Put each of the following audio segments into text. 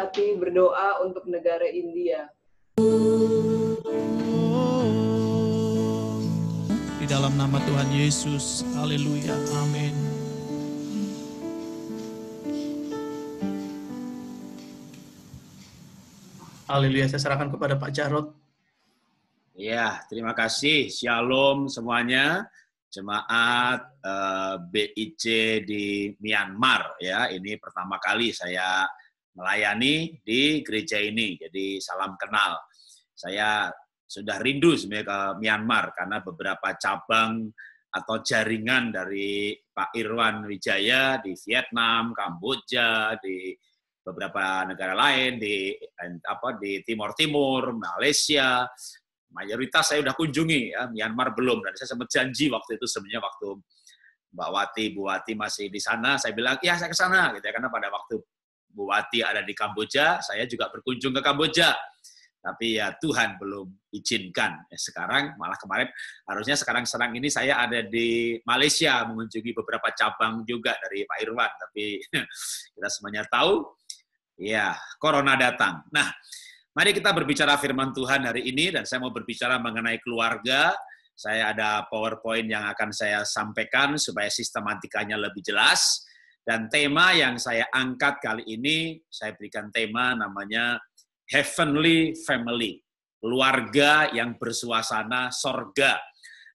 hati berdoa untuk negara India. Di dalam nama Tuhan Yesus, haleluya, amin. Haleluya, saya serahkan kepada Pak Jarod. Ya, terima kasih. Shalom semuanya. Jemaat BIC di Myanmar ya. Ini pertama kali saya melayani di gereja ini. Jadi salam kenal. Saya sudah rindu sebenarnya ke Myanmar karena beberapa cabang atau jaringan dari Pak Irwan Wijaya di Vietnam, Kamboja, di beberapa negara lain di Timur Timur, Malaysia. Mayoritas saya sudah kunjungi, ya, Myanmar belum. Dan saya sempat janji waktu itu sebenarnya waktu Mbak Wati, Bu Wati masih di sana, saya bilang, ya saya ke sana. Gitu ya, karena pada waktu Bu Wati ada di Kamboja, saya juga berkunjung ke Kamboja. Tapi ya Tuhan belum izinkan. Ya, sekarang, malah kemarin, harusnya sekarang ini saya ada di Malaysia, mengunjungi beberapa cabang juga dari Pak Irwan. Tapi kita semuanya tahu, ya Corona datang. Nah, mari kita berbicara firman Tuhan hari ini, dan saya mau berbicara mengenai keluarga. Saya ada PowerPoint yang akan saya sampaikan supaya sistematikanya lebih jelas. Dan tema yang saya angkat kali ini, saya berikan tema namanya Heavenly Family, keluarga yang bersuasana sorga.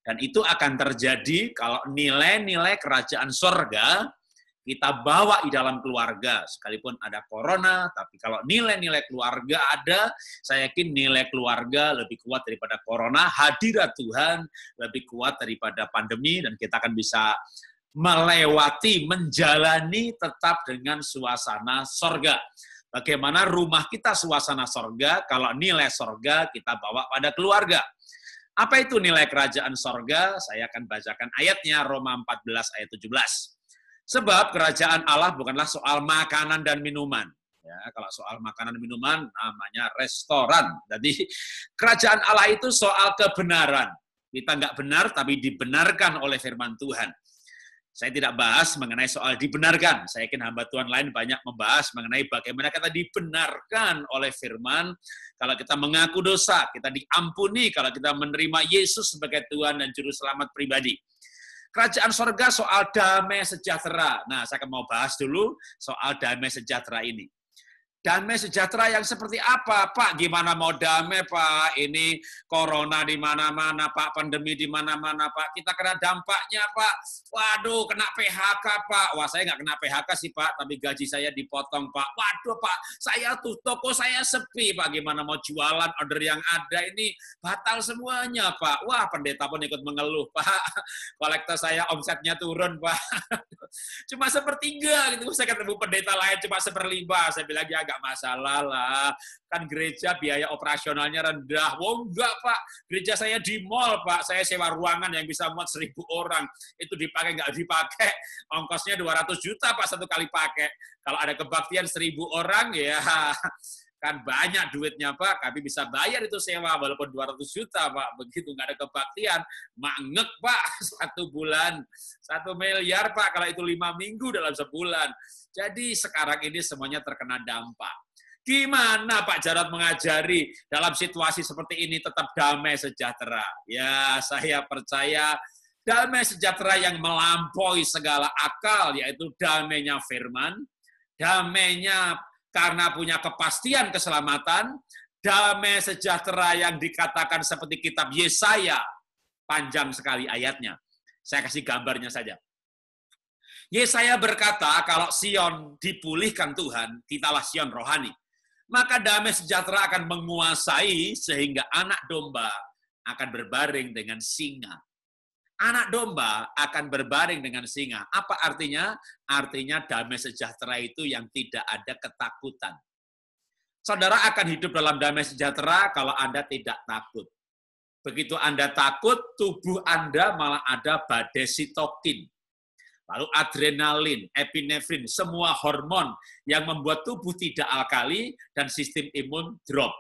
Dan itu akan terjadi kalau nilai-nilai kerajaan sorga kita bawa di dalam keluarga, sekalipun ada corona, tapi kalau nilai-nilai keluarga ada, saya yakin nilai keluarga lebih kuat daripada corona, hadirat Tuhan lebih kuat daripada pandemi, dan kita akan bisa melewati, menjalani tetap dengan suasana sorga. Bagaimana rumah kita suasana sorga, kalau nilai sorga kita bawa pada keluarga. Apa itu nilai kerajaan sorga? Saya akan bacakan ayatnya, Roma 14 ayat 17. Sebab kerajaan Allah bukanlah soal makanan dan minuman. Ya, kalau soal makanan dan minuman namanya restoran. Jadi kerajaan Allah itu soal kebenaran. Kita nggak benar tapi dibenarkan oleh firman Tuhan. Saya tidak bahas mengenai soal dibenarkan. Saya yakin hamba Tuhan lain banyak membahas mengenai bagaimana kita dibenarkan oleh firman. Kalau kita mengaku dosa, kita diampuni kalau kita menerima Yesus sebagai Tuhan dan Juru Selamat pribadi. Kerajaan sorga soal damai sejahtera. Nah, saya akan mau bahas dulu soal damai sejahtera ini. Damai sejahtera yang seperti apa, Pak? Gimana mau damai, Pak? Ini corona di mana-mana, Pak. Pandemi di mana-mana, Pak. Kita kena dampaknya, Pak. Waduh, kena PHK, Pak. Wah, saya nggak kena PHK sih, Pak. Tapi gaji saya dipotong, Pak. Waduh, Pak. Saya tuh, toko saya sepi, Pak. Gimana mau jualan, order yang ada ini batal semuanya, Pak. Wah, pendeta pun ikut mengeluh, Pak. Kolektor saya omsetnya turun, Pak. Cuma sepertiga, gitu. Saya ketemu pendeta lain cuma 1/5. Saya bilang, ya nggak masalah lah, kan gereja biaya operasionalnya rendah. Oh enggak, Pak, gereja saya di mall, Pak, saya sewa ruangan yang bisa muat 1.000 orang, itu dipakai nggak dipakai, ongkosnya 200 juta Pak satu kali pakai. Kalau ada kebaktian 1.000 orang, ya kan banyak duitnya, Pak, kami bisa bayar itu sewa walaupun 200 juta, Pak. Begitu nggak ada kebaktian, mangek, Pak, 1 bulan, 1 miliar, Pak, kalau itu 5 minggu dalam sebulan. Jadi sekarang ini semuanya terkena dampak. Gimana Pak Jarod mengajari dalam situasi seperti ini tetap damai sejahtera? Ya, saya percaya damai sejahtera yang melampaui segala akal, yaitu damainya firman, damainya karena punya kepastian keselamatan, damai sejahtera yang dikatakan seperti kitab Yesaya, panjang sekali ayatnya. Saya kasih gambarnya saja. Yesaya berkata, kalau Sion dipulihkan Tuhan, kitalah Sion rohani. Maka damai sejahtera akan menguasai sehingga anak domba akan berbaring dengan singa. Anak domba akan berbaring dengan singa. Apa artinya? Artinya damai sejahtera itu yang tidak ada ketakutan. Saudara akan hidup dalam damai sejahtera kalau Anda tidak takut. Begitu Anda takut, tubuh Anda malah ada badai sitokin. Lalu adrenalin, epinefrin, semua hormon yang membuat tubuh tidak alkali dan sistem imun drop.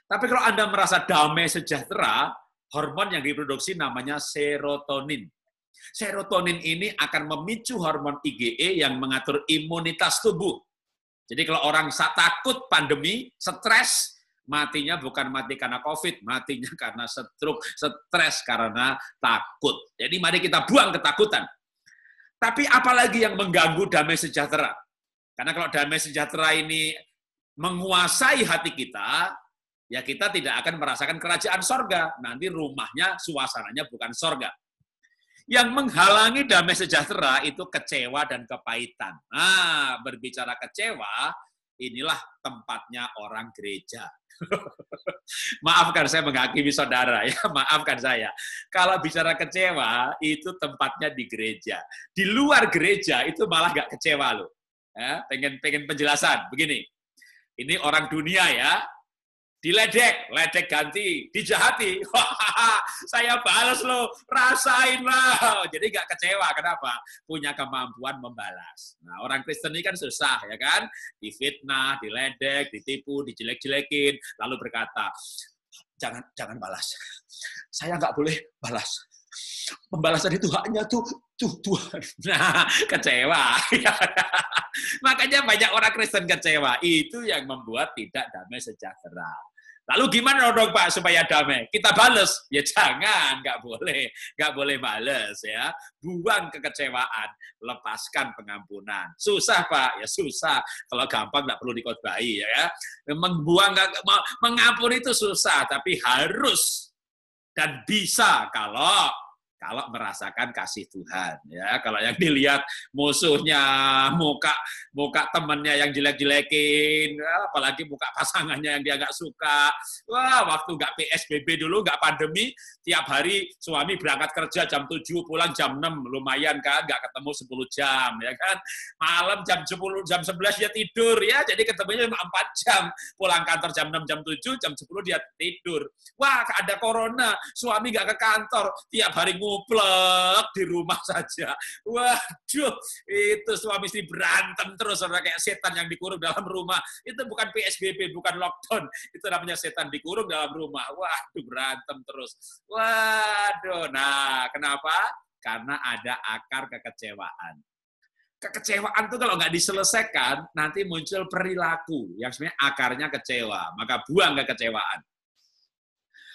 Tapi kalau Anda merasa damai sejahtera, hormon yang diproduksi namanya serotonin. Serotonin ini akan memicu hormon IgE yang mengatur imunitas tubuh. Jadi kalau orang takut pandemi, stres, matinya bukan mati karena COVID, matinya karena stroke, stres karena takut. Jadi mari kita buang ketakutan. Tapi apalagi yang mengganggu damai sejahtera? Karena kalau damai sejahtera ini menguasai hati kita, ya kita tidak akan merasakan kerajaan sorga. Nanti rumahnya, suasananya bukan sorga. Yang menghalangi damai sejahtera itu kecewa dan kepahitan. Nah, berbicara kecewa, inilah tempatnya orang gereja. Maafkan saya menghakimi saudara ya, maafkan saya. Kalau bicara kecewa, itu tempatnya di gereja. Di luar gereja itu malah nggak kecewa loh. Ya, pengen penjelasan, begini. Ini orang dunia ya, diledek, ledek ganti, dijahati. Saya balas loh, rasain lah. Jadi nggak kecewa, kenapa? Punya kemampuan membalas. Nah, orang Kristen ini kan susah, ya kan? Difitnah, diledek, ditipu, dijelek-jelekin, lalu berkata, jangan balas. Saya nggak boleh balas. Pembalasan itu haknya tuh Tuhan. Nah, kecewa. Makanya banyak orang Kristen kecewa. Itu yang membuat tidak damai sejahtera. Lalu gimana dong Pak supaya damai? Kita bales? Ya jangan, nggak boleh bales ya. Buang kekecewaan, lepaskan pengampunan. Susah Pak, ya susah. Kalau gampang nggak perlu dikotbahi ya. Mengampuni itu susah, tapi harus dan bisa kalau merasakan kasih Tuhan ya. Kalau yang dilihat musuhnya, muka temannya yang jelek-jelekin, apalagi muka pasangannya yang dia nggak suka. Wah, waktu nggak PSBB dulu, nggak pandemi, tiap hari suami berangkat kerja jam 7, pulang jam 6, lumayan kan, nggak ketemu 10 jam ya kan. Malam jam 10, jam 11 dia tidur ya, jadi ketemunya cuma 4 jam. Pulang kantor jam 6, jam 7, jam 10 dia tidur. Wah, ada corona, suami nggak ke kantor, tiap hari nguplek di rumah saja. Waduh, itu suami istri berantem terus, kayak setan yang dikurung dalam rumah. Itu bukan PSBB, bukan lockdown. Itu namanya setan dikurung dalam rumah. Waduh, berantem terus. Waduh, nah kenapa? Karena ada akar kekecewaan. Kekecewaan itu kalau nggak diselesaikan, nanti muncul perilaku yang sebenarnya akarnya kecewa. Maka buang kekecewaan.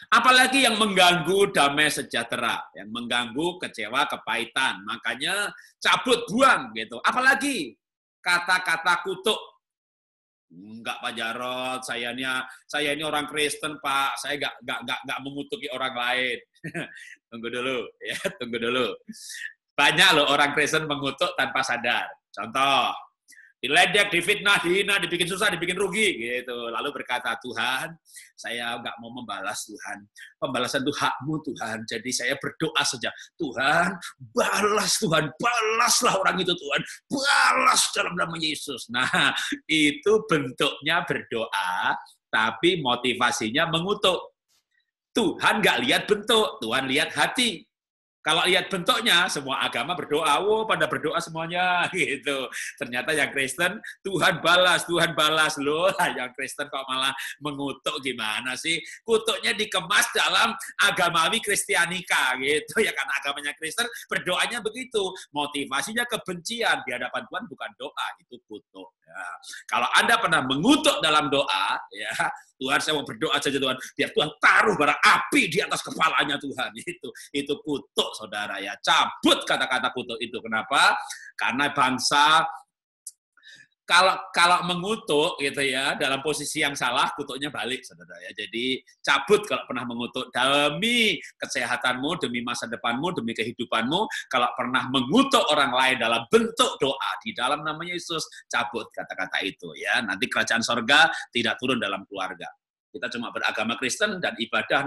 Apalagi yang mengganggu damai sejahtera, yang mengganggu kecewa, kepahitan. Makanya cabut, buang gitu. Apalagi kata-kata kutuk. Enggak Pak Jarod, saya ini orang Kristen Pak, saya enggak mengutuki orang lain. Tunggu dulu. Banyak loh orang Kristen mengutuk tanpa sadar. Contoh, diledek, difitnah, dihina, dibikin susah, dibikin rugi, gitu. Lalu berkata, Tuhan, saya nggak mau membalas Tuhan. Pembalasan itu hakmu Tuhan. Jadi saya berdoa saja, Tuhan, balaslah orang itu Tuhan. Balas dalam nama Yesus. Nah, itu bentuknya berdoa, tapi motivasinya mengutuk. Tuhan nggak lihat bentuk, Tuhan lihat hati. Kalau lihat bentuknya, semua agama berdoa, pada berdoa semuanya, gitu. Ternyata yang Kristen, Tuhan balas loh. Yang Kristen kok malah mengutuk gimana sih? Kutuknya dikemas dalam agamawi Kristianika, gitu. Ya karena agamanya Kristen, berdoanya begitu. Motivasinya kebencian, di hadapan Tuhan bukan doa, itu kutuk. Ya. Kalau Anda pernah mengutuk dalam doa, ya Tuhan saya mau berdoa saja Tuhan, biar Tuhan taruh bara api di atas kepalanya Tuhan. Itu kutuk saudara ya. Cabut kata-kata kutuk itu. Kenapa? Karena bangsa kalau mengutuk gitu ya dalam posisi yang salah, kutuknya balik saudara ya. Jadi cabut kalau pernah mengutuk demi kesehatanmu, demi masa depanmu, demi kehidupanmu. Kalau pernah mengutuk orang lain dalam bentuk doa di dalam nama Yesus, cabut kata-kata itu ya. Nanti kerajaan sorga tidak turun dalam keluarga. Kita cuma beragama Kristen dan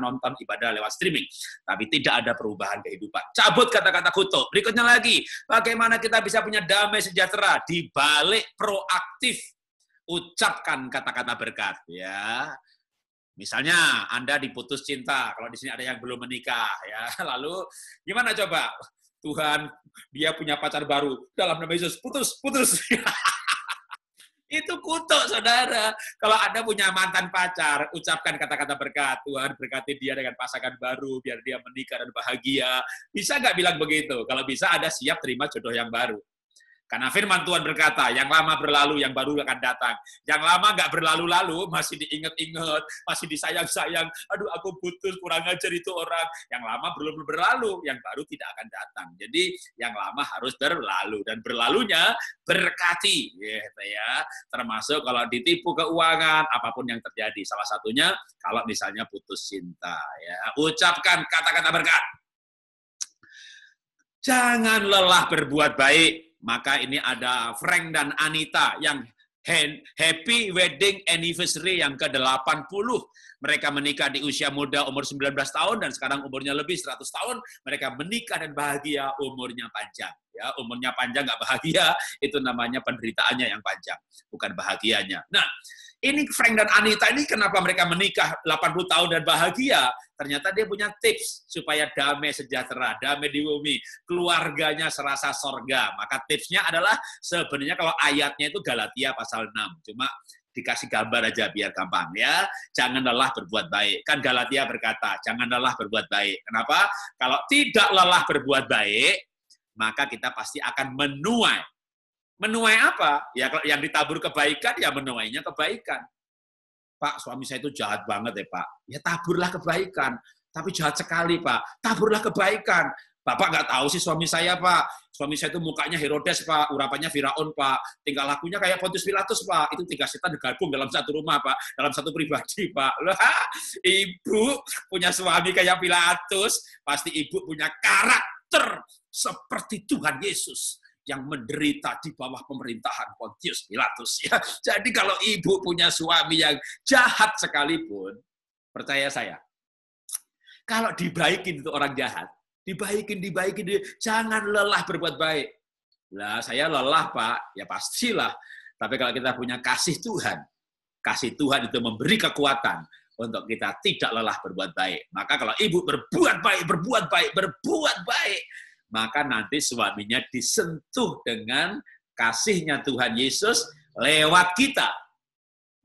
nonton ibadah lewat streaming. Tapi tidak ada perubahan kehidupan. Cabut kata-kata kutuk. Berikutnya lagi, bagaimana kita bisa punya damai sejahtera? Di balik proaktif. Ucapkan kata-kata berkat. Ya. Misalnya, Anda diputus cinta. Kalau di sini ada yang belum menikah. Ya. Lalu, gimana coba? Tuhan, dia punya pacar baru. Dalam nama Yesus, putus. Itu kutuk, saudara. Kalau Anda punya mantan pacar, ucapkan kata-kata berkat. Tuhan berkati dia dengan pasangan baru, biar dia menikah dan bahagia. Bisa nggak bilang begitu? Kalau bisa, Anda siap terima jodoh yang baru. Karena firman Tuhan berkata, yang lama berlalu, yang baru akan datang. Yang lama nggak berlalu-lalu, masih diingat-ingat, masih disayang-sayang. Aduh, aku putus, kurang ajar itu orang. Yang lama belum berlalu, yang baru tidak akan datang. Jadi, yang lama harus berlalu. Dan berlalunya berkati. Gitu ya. Termasuk kalau ditipu keuangan, apapun yang terjadi. Salah satunya, kalau misalnya putus cinta. Ya. Ucapkan kata-kata berkat. Jangan lelah berbuat baik. Maka ini ada Frank dan Anita yang happy wedding anniversary yang ke-80. Mereka menikah di usia muda umur 19 tahun dan sekarang umurnya lebih 100 tahun. Mereka menikah dan bahagia, umurnya panjang. Ya, umurnya panjang nggak bahagia, itu namanya penderitaannya yang panjang, bukan bahagianya. Nah, ini Frank dan Anita ini kenapa mereka menikah 80 tahun dan bahagia? Ternyata dia punya tips supaya damai sejahtera, damai di bumi, keluarganya serasa sorga. Maka tipsnya adalah sebenarnya kalau ayatnya itu Galatia pasal 6. Cuma dikasih gambar aja biar gampang ya. Jangan lelah berbuat baik. Kan Galatia berkata, jangan lelah berbuat baik. Kenapa? Kalau tidak lelah berbuat baik, maka kita pasti akan menuai. Menuai apa? Ya kalau yang ditabur kebaikan, ya menuainya kebaikan. Pak, suami saya itu jahat banget ya Pak. Ya taburlah kebaikan. Tapi jahat sekali Pak. Taburlah kebaikan. Bapak nggak tahu sih suami saya Pak. Suami saya itu mukanya Herodes Pak. Urapannya Firaun Pak. Tingkah lakunya kayak Pontius Pilatus Pak. Itu 3 setan digabung dalam satu rumah Pak. Dalam satu pribadi Pak. Loh, ibu punya suami kayak Pilatus. Pasti ibu punya karakter seperti Tuhan Yesus yang menderita di bawah pemerintahan Pontius Pilatus. Ya. Jadi kalau ibu punya suami yang jahat sekalipun, percaya saya, kalau dibaikin itu orang jahat, dibaikin, jangan lelah berbuat baik. Lah saya lelah Pak, ya pastilah. Tapi kalau kita punya kasih Tuhan itu memberi kekuatan untuk kita tidak lelah berbuat baik. Maka kalau ibu berbuat baik, maka nanti suaminya disentuh dengan kasihnya Tuhan Yesus lewat kita.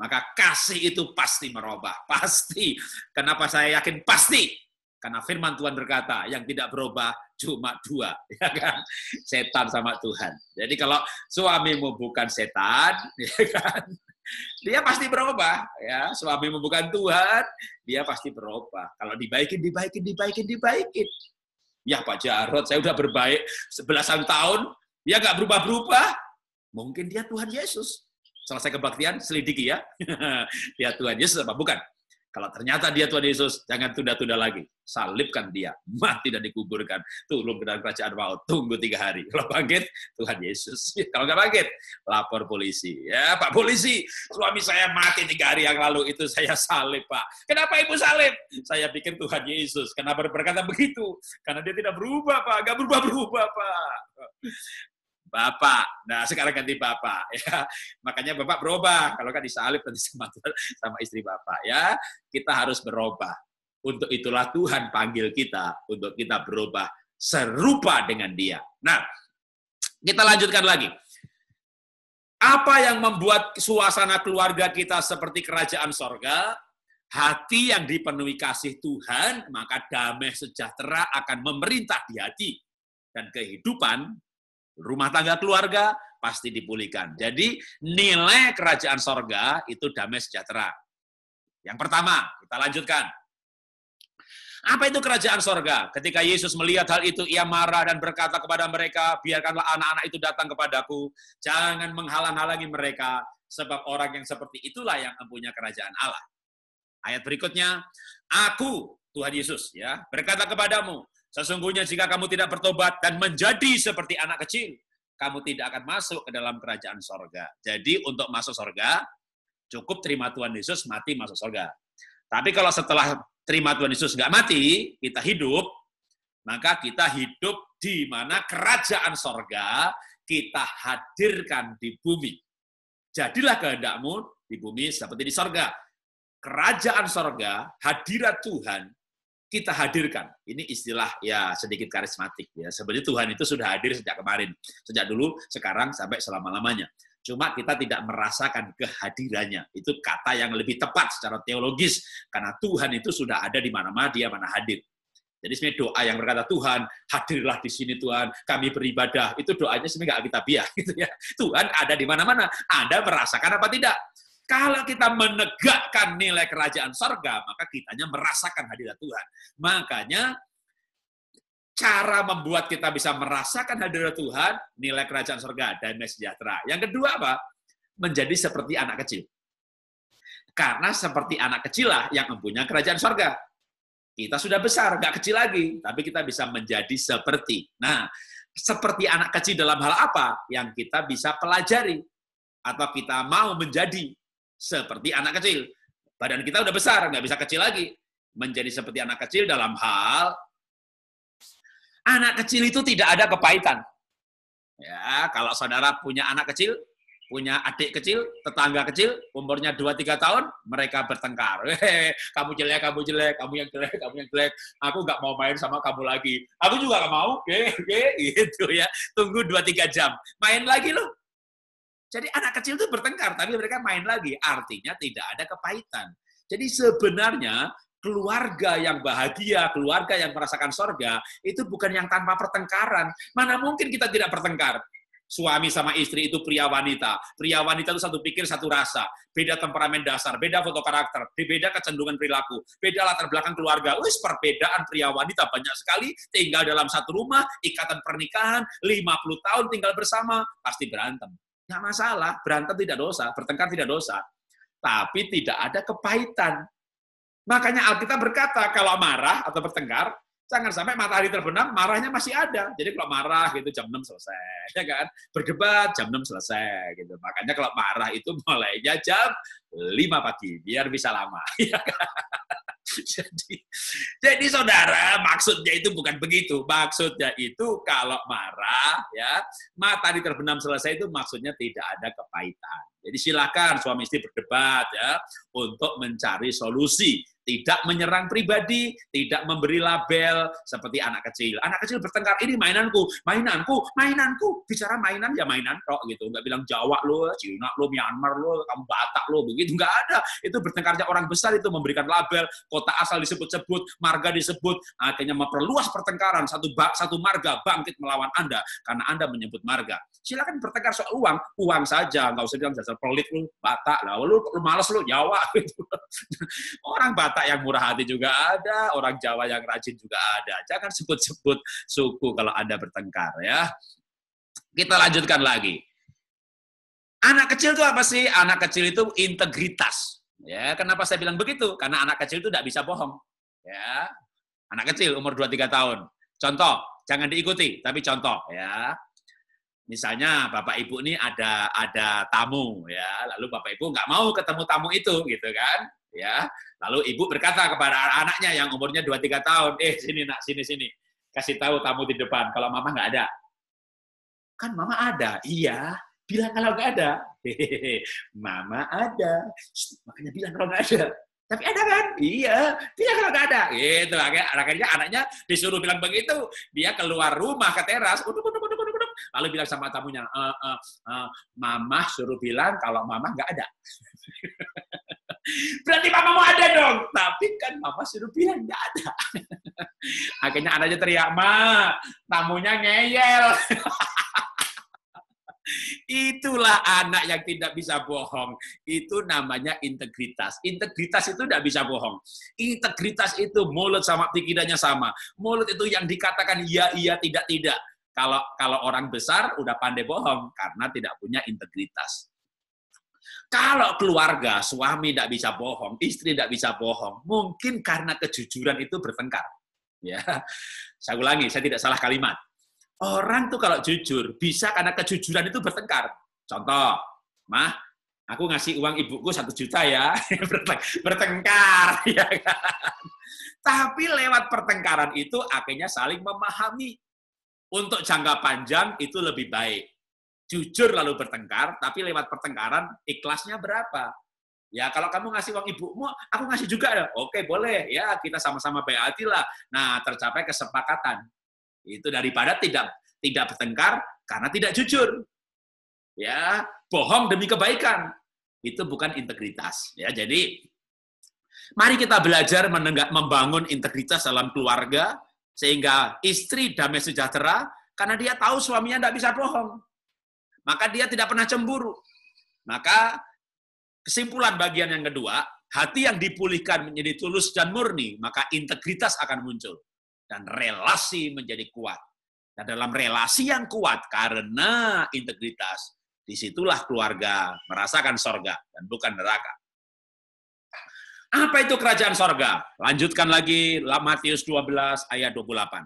Maka kasih itu pasti merubah. Pasti. Kenapa saya yakin pasti? Karena firman Tuhan berkata, yang tidak berubah cuma 2. Ya kan? Setan sama Tuhan. Jadi kalau suamimu bukan setan, ya kan? Dia pasti berubah. Ya, suamimu bukan Tuhan, dia pasti berubah. Kalau dibaikin. Ya Pak Jarod, saya udah berbaik belasan tahun, dia nggak berubah-berubah. Mungkin dia Tuhan Yesus. Selesai kebaktian, selidiki ya. Dia Tuhan Yesus apa? Bukan. Kalau ternyata dia Tuhan Yesus, jangan tunda-tunda lagi. Salibkan dia, mati dan dikuburkan. Turun ke dalam kerajaan maut, tunggu 3 hari. Kalau bangkit, Tuhan Yesus. Kalau nggak bangkit, lapor polisi. Ya Pak Polisi, suami saya mati 3 hari yang lalu, itu saya salib Pak. Kenapa Ibu salib? Saya pikir Tuhan Yesus. Kenapa berkata begitu? Karena dia tidak berubah Pak, nggak berubah-berubah Pak. Bapak, nah sekarang ganti Bapak ya. Makanya Bapak berubah kalau kan disalib nanti sama istri Bapak ya. Kita harus berubah. Untuk itulah Tuhan panggil kita untuk kita berubah serupa dengan Dia. Nah, kita lanjutkan lagi. Apa yang membuat suasana keluarga kita seperti kerajaan sorga? Hati yang dipenuhi kasih Tuhan, maka damai sejahtera akan memerintah di hati. Dan kehidupan rumah tangga keluarga pasti dipulihkan. Jadi nilai kerajaan sorga itu damai sejahtera. Yang pertama, kita lanjutkan. Apa itu kerajaan sorga? Ketika Yesus melihat hal itu, ia marah dan berkata kepada mereka, biarkanlah anak-anak itu datang kepadaku. Jangan menghalang-halangi mereka, sebab orang yang seperti itulah yang mempunyai kerajaan Allah. Ayat berikutnya, aku, Tuhan Yesus, ya berkata kepadamu, sesungguhnya jika kamu tidak bertobat dan menjadi seperti anak kecil, kamu tidak akan masuk ke dalam kerajaan sorga. Jadi untuk masuk sorga, cukup terima Tuhan Yesus, mati masuk sorga. Tapi kalau setelah terima Tuhan Yesus nggak mati, kita hidup, maka kita hidup di mana kerajaan sorga kita hadirkan di bumi. Jadilah kehendakmu di bumi seperti di sorga. Kerajaan sorga, hadirat Tuhan, kita hadirkan. Ini istilah ya sedikit karismatik ya. Sebenarnya Tuhan itu sudah hadir sejak kemarin, sejak dulu, sekarang sampai selama-lamanya. Cuma kita tidak merasakan kehadirannya. Itu kata yang lebih tepat secara teologis karena Tuhan itu sudah ada di mana-mana, Dia mana hadir. Jadi sebenarnya doa yang berkata, Tuhan, hadirlah di sini Tuhan, kami beribadah. Itu doanya sebenarnya nggak alkitabiah. Gitu ya. Tuhan ada di mana-mana. Anda merasakan apa tidak? Kalau kita menegakkan nilai kerajaan sorga, maka kitanya merasakan hadirat Tuhan. Makanya, cara membuat kita bisa merasakan hadirat Tuhan, nilai kerajaan sorga, damai sejahtera. Yang kedua apa? Menjadi seperti anak kecil. Karena seperti anak kecil lah yang mempunyai kerajaan sorga. Kita sudah besar, nggak kecil lagi, tapi kita bisa menjadi seperti. Nah, seperti anak kecil dalam hal apa yang kita bisa pelajari? Atau kita mau menjadi seperti anak kecil. Badan kita udah besar, nggak bisa kecil lagi. Menjadi seperti anak kecil dalam hal, anak kecil itu tidak ada kepahitan. Ya, kalau saudara punya anak kecil, punya adik kecil, tetangga kecil, umurnya 2-3 tahun, mereka bertengkar. Kamu jelek, kamu yang jelek, aku nggak mau main sama kamu lagi. Aku juga nggak mau, gitu ya. Tunggu 2-3 jam, main lagi loh. Jadi anak kecil itu bertengkar, tapi mereka main lagi. Artinya tidak ada kepahitan. Jadi sebenarnya keluarga yang bahagia, keluarga yang merasakan sorga, itu bukan yang tanpa pertengkaran. Mana mungkin kita tidak bertengkar? Suami sama istri itu pria wanita. Pria wanita itu satu pikir, satu rasa. Beda temperamen dasar, beda foto karakter, beda kecenderungan perilaku, beda latar belakang keluarga. Perbedaan pria wanita banyak sekali, tinggal dalam satu rumah, ikatan pernikahan, 50 tahun tinggal bersama, pasti berantem. Nggak masalah, berantem tidak dosa, bertengkar tidak dosa. Tapi tidak ada kepahitan. Makanya Alkitab berkata, kalau marah atau bertengkar, jangan sampai matahari terbenam, marahnya masih ada. Jadi kalau marah gitu jam 6 selesai, ya kan? Berdebat jam 6 selesai gitu. Makanya kalau marah itu mulainya jam 5 pagi biar bisa lama, ya kan? Jadi saudara, maksudnya itu bukan begitu. Maksudnya itu kalau marah, ya, matahari terbenam selesai itu maksudnya tidak ada kepahitan. Jadi silakan suami istri berdebat ya untuk mencari solusi. Tidak menyerang pribadi, tidak memberi label seperti anak kecil. Anak kecil bertengkar, ini mainanku. Bicara mainan ya mainan kok gitu. Nggak bilang Jawa lo, Cina lo, Myanmar lo, kamu Batak lo, begitu. Nggak ada. Itu bertengkarnya orang besar itu memberikan label, kota asal disebut-sebut, marga disebut, akhirnya memperluas pertengkaran. Satu marga bangkit melawan Anda karena Anda menyebut marga. Silakan bertengkar soal uang saja. Nggak usah bilang dasar pelit lo, Batak. Lah, lu malas lo, Jawa. Gitu. Orang Batak yang murah hati juga ada, orang Jawa yang rajin juga ada. Jangan sebut-sebut suku kalau Anda bertengkar ya. Kita lanjutkan lagi. Anak kecil itu apa sih? Anak kecil itu integritas. Ya, kenapa saya bilang begitu? Karena anak kecil itu tidak bisa bohong. Ya. Anak kecil umur 2-3 tahun. Contoh, jangan diikuti, tapi contoh ya. Misalnya Bapak Ibu ini ada tamu ya, lalu Bapak Ibu nggak mau ketemu tamu itu gitu kan. Ya, lalu ibu berkata kepada anaknya yang umurnya 2-3 tahun, sini nak, sini, kasih tahu tamu di depan, kalau mama nggak ada. Kan mama ada, iya, bilang kalau nggak ada. Mama ada, makanya bilang kalau nggak ada. Tapi ada kan? Iya, bilang kalau nggak ada. Gitu, akhirnya anaknya disuruh bilang begitu, dia keluar rumah ke teras, lalu bilang sama tamunya, mama suruh bilang kalau mama nggak ada. Berarti mama mau ada dong. Tapi kan mama suruh bilang nggak ada. Akhirnya anaknya teriak, Ma, tamunya ngeyel. Itulah anak yang tidak bisa bohong. Itu namanya integritas. Integritas itu tidak bisa bohong. Integritas itu mulut sama pikirannya sama. Mulut itu yang dikatakan iya, tidak. Kalau orang besar udah pandai bohong karena tidak punya integritas. Kalau keluarga, suami tidak bisa bohong, istri tidak bisa bohong, mungkin karena kejujuran itu bertengkar. Ya, saya ulangi, saya tidak salah kalimat. Orang tuh kalau jujur, bisa karena kejujuran itu bertengkar. Contoh, Mah, aku ngasih uang ibuku 1 juta ya, bertengkar. Ya kan? Tapi lewat pertengkaran itu akhirnya saling memahami. Untuk jangka panjang itu lebih baik. Jujur lalu bertengkar, tapi lewat pertengkaran ikhlasnya berapa? Ya kalau kamu ngasih uang ibumu, aku ngasih juga ya. Oke, boleh. Ya kita sama-sama baik hati lah. Nah, tercapai kesepakatan. Itu daripada tidak bertengkar karena tidak jujur. Ya, bohong demi kebaikan. Itu bukan integritas. Ya, jadi mari kita belajar membangun integritas dalam keluarga, Sehingga istri damai sejahtera karena dia tahu suaminya tidak bisa bohong. Maka dia tidak pernah cemburu. Maka kesimpulan bagian yang kedua, hati yang dipulihkan menjadi tulus dan murni, maka integritas akan muncul. Dan relasi menjadi kuat. Dan dalam relasi yang kuat, karena integritas, disitulah keluarga merasakan sorga dan bukan neraka. Apa itu kerajaan sorga? Lanjutkan lagi Matius 12 ayat 28.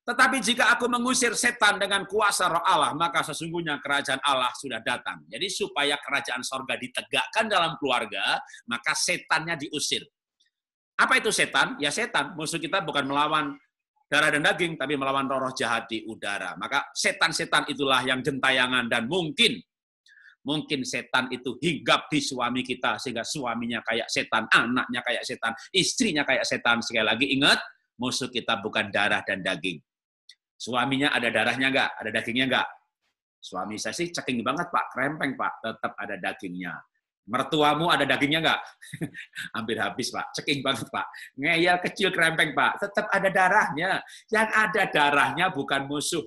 Tetapi jika aku mengusir setan dengan kuasa roh Allah, maka sesungguhnya kerajaan Allah sudah datang. Jadi supaya kerajaan sorga ditegakkan dalam keluarga, maka setannya diusir. Apa itu setan? Ya setan, musuh kita bukan melawan darah dan daging, tapi melawan roh-roh jahat di udara. Maka setan-setan itulah yang gentayangan dan mungkin setan itu hinggap di suami kita, sehingga suaminya kayak setan, anaknya kayak setan, istrinya kayak setan. Sekali lagi ingat, musuh kita bukan darah dan daging. Suaminya ada darahnya enggak? Ada dagingnya enggak? Suami saya sih ceking banget Pak, krempeng Pak, tetap ada dagingnya. Mertuamu ada dagingnya enggak? Hampir habis Pak, ceking banget Pak. Ngeyel kecil krempeng Pak, tetap ada darahnya. Yang ada darahnya bukan musuh.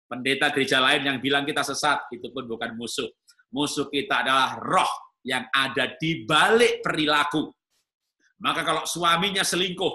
Pendeta gereja lain yang bilang kita sesat, itu pun bukan musuh. Musuh kita adalah roh yang ada di balik perilaku. Maka kalau suaminya selingkuh,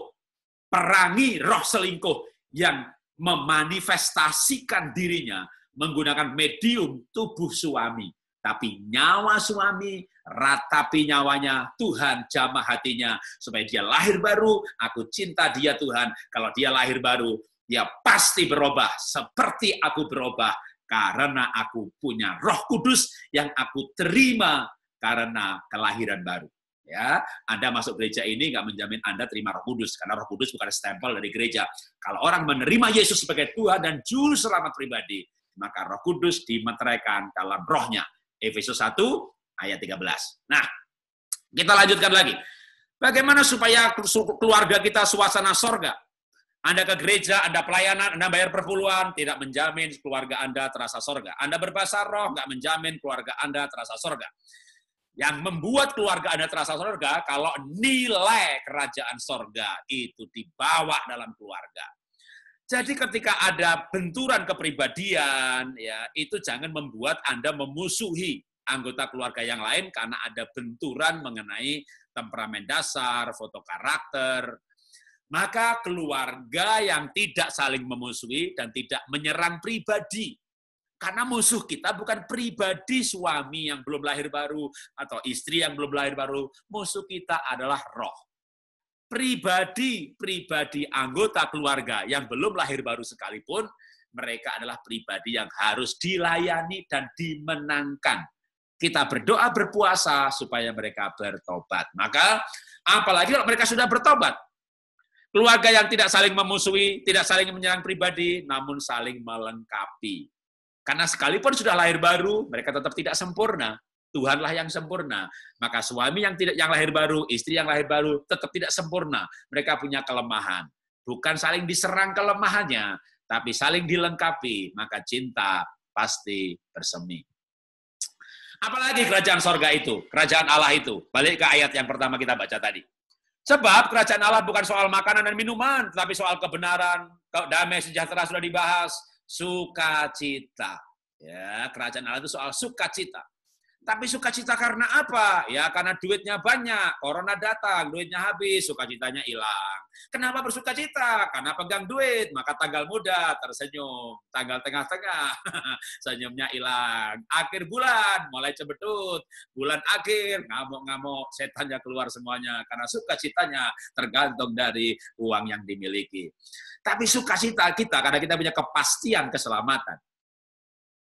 perangi roh selingkuh yang memanifestasikan dirinya menggunakan medium tubuh suami. Tapi nyawa suami, ratapi nyawanya, Tuhan jamah hatinya, supaya dia lahir baru, aku cinta dia Tuhan. Kalau dia lahir baru, dia pasti berubah seperti aku berubah, karena aku punya Roh Kudus yang aku terima karena kelahiran baru. Ya, Anda masuk gereja ini nggak menjamin Anda terima Roh Kudus, karena Roh Kudus bukan stempel dari gereja. Kalau orang menerima Yesus sebagai Tuhan dan Juru Selamat pribadi, maka Roh Kudus dimeteraikan dalam rohnya. Efesus 1 ayat 13. Nah, kita lanjutkan lagi. Bagaimana supaya keluarga kita suasana sorga? Anda ke gereja, Anda pelayanan, Anda bayar perpuluhan, tidak menjamin keluarga Anda terasa sorga. Anda berbahasa roh, nggak menjamin keluarga Anda terasa sorga. Yang membuat keluarga Anda terasa sorga, kalau nilai kerajaan sorga itu dibawa dalam keluarga. Jadi ketika ada benturan kepribadian, ya itu jangan membuat Anda memusuhi anggota keluarga yang lain karena ada benturan mengenai temperamen dasar, foto karakter. Maka keluarga yang tidak saling memusuhi dan tidak menyerang pribadi. Karena musuh kita bukan pribadi suami yang belum lahir baru atau istri yang belum lahir baru. Musuh kita adalah roh. Pribadi anggota keluarga yang belum lahir baru sekalipun, mereka adalah pribadi yang harus dilayani dan dimenangkan. Kita berdoa berpuasa supaya mereka bertobat. Maka apalagi kalau mereka sudah bertobat. Keluarga yang tidak saling memusuhi, tidak saling menyerang pribadi, namun saling melengkapi. Karena sekalipun sudah lahir baru, mereka tetap tidak sempurna. Tuhanlah yang sempurna. Maka suami yang lahir baru, istri yang lahir baru tetap tidak sempurna. Mereka punya kelemahan. Bukan saling diserang kelemahannya, tapi saling dilengkapi. Maka cinta pasti bersemi. Apalagi kerajaan sorga itu, kerajaan Allah itu. Balik ke ayat yang pertama kita baca tadi. Sebab kerajaan Allah bukan soal makanan dan minuman, tapi soal kebenaran, damai sejahtera sudah dibahas, sukacita. Ya, kerajaan Allah itu soal sukacita. Tapi sukacita karena apa? Ya karena duitnya banyak, corona datang, duitnya habis, sukacitanya hilang. Kenapa bersukacita? Karena pegang duit, maka tanggal muda tersenyum, tanggal tengah-tengah senyumnya hilang. Akhir bulan mulai cebetut, bulan akhir ngamuk-ngamuk, setannya keluar semuanya karena sukacitanya tergantung dari uang yang dimiliki. Tapi sukacita kita karena kita punya kepastian keselamatan.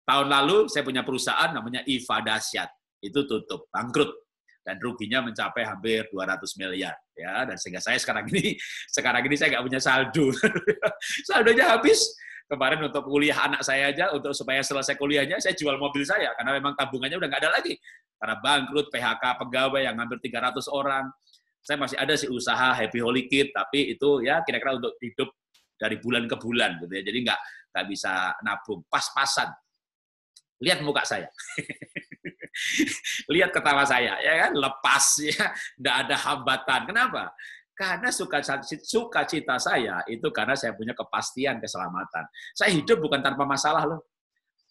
Tahun lalu saya punya perusahaan namanya IFA Dasyat. Itu tutup, bangkrut. Dan ruginya mencapai hampir 200 miliar. Ya, dan sehingga saya sekarang ini saya nggak punya saldo. Saldonya habis. Kemarin untuk kuliah anak saya aja, untuk supaya selesai kuliahnya, saya jual mobil saya. Karena memang tabungannya udah nggak ada lagi. Karena bangkrut, PHK pegawai yang hampir 300 orang. Saya masih ada sih usaha Happy Holy Kid, tapi itu ya kira-kira untuk hidup dari bulan ke bulan. Gitu ya. Jadi nggak bisa nabung, pas-pasan. Lihat muka saya. Lihat ketawa saya, ya kan? Lepas, ya. Nggak ada hambatan. Kenapa? Karena sukacita saya itu karena saya punya kepastian keselamatan. Saya hidup bukan tanpa masalah loh.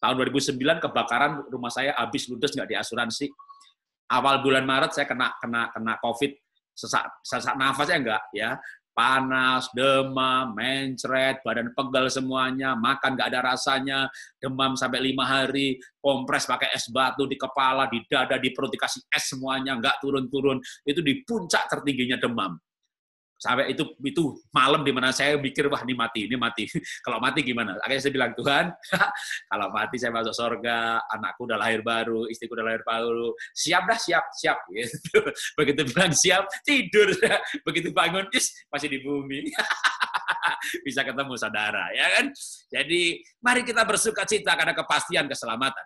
Tahun 2009 kebakaran rumah saya habis ludes nggak diasuransi. Awal bulan Maret saya kena COVID, sesak nafasnya enggak ya. Panas, demam, mencret, badan pegal semuanya, makan nggak ada rasanya, demam sampai 5 hari, kompres pakai es batu di kepala, di dada, di perut dikasih es semuanya, nggak turun-turun. Itu di puncak tertingginya demam. Sampai itu malam di mana saya mikir, wah ini mati. Kalau mati gimana? Akhirnya saya bilang, Tuhan, kalau mati saya masuk surga, anakku udah lahir baru, istriku udah lahir baru, siap. Gitu. Begitu bilang siap, tidur. Begitu bangun, masih di bumi. Bisa ketemu saudara, ya kan? Jadi, mari kita bersukacita karena kepastian keselamatan.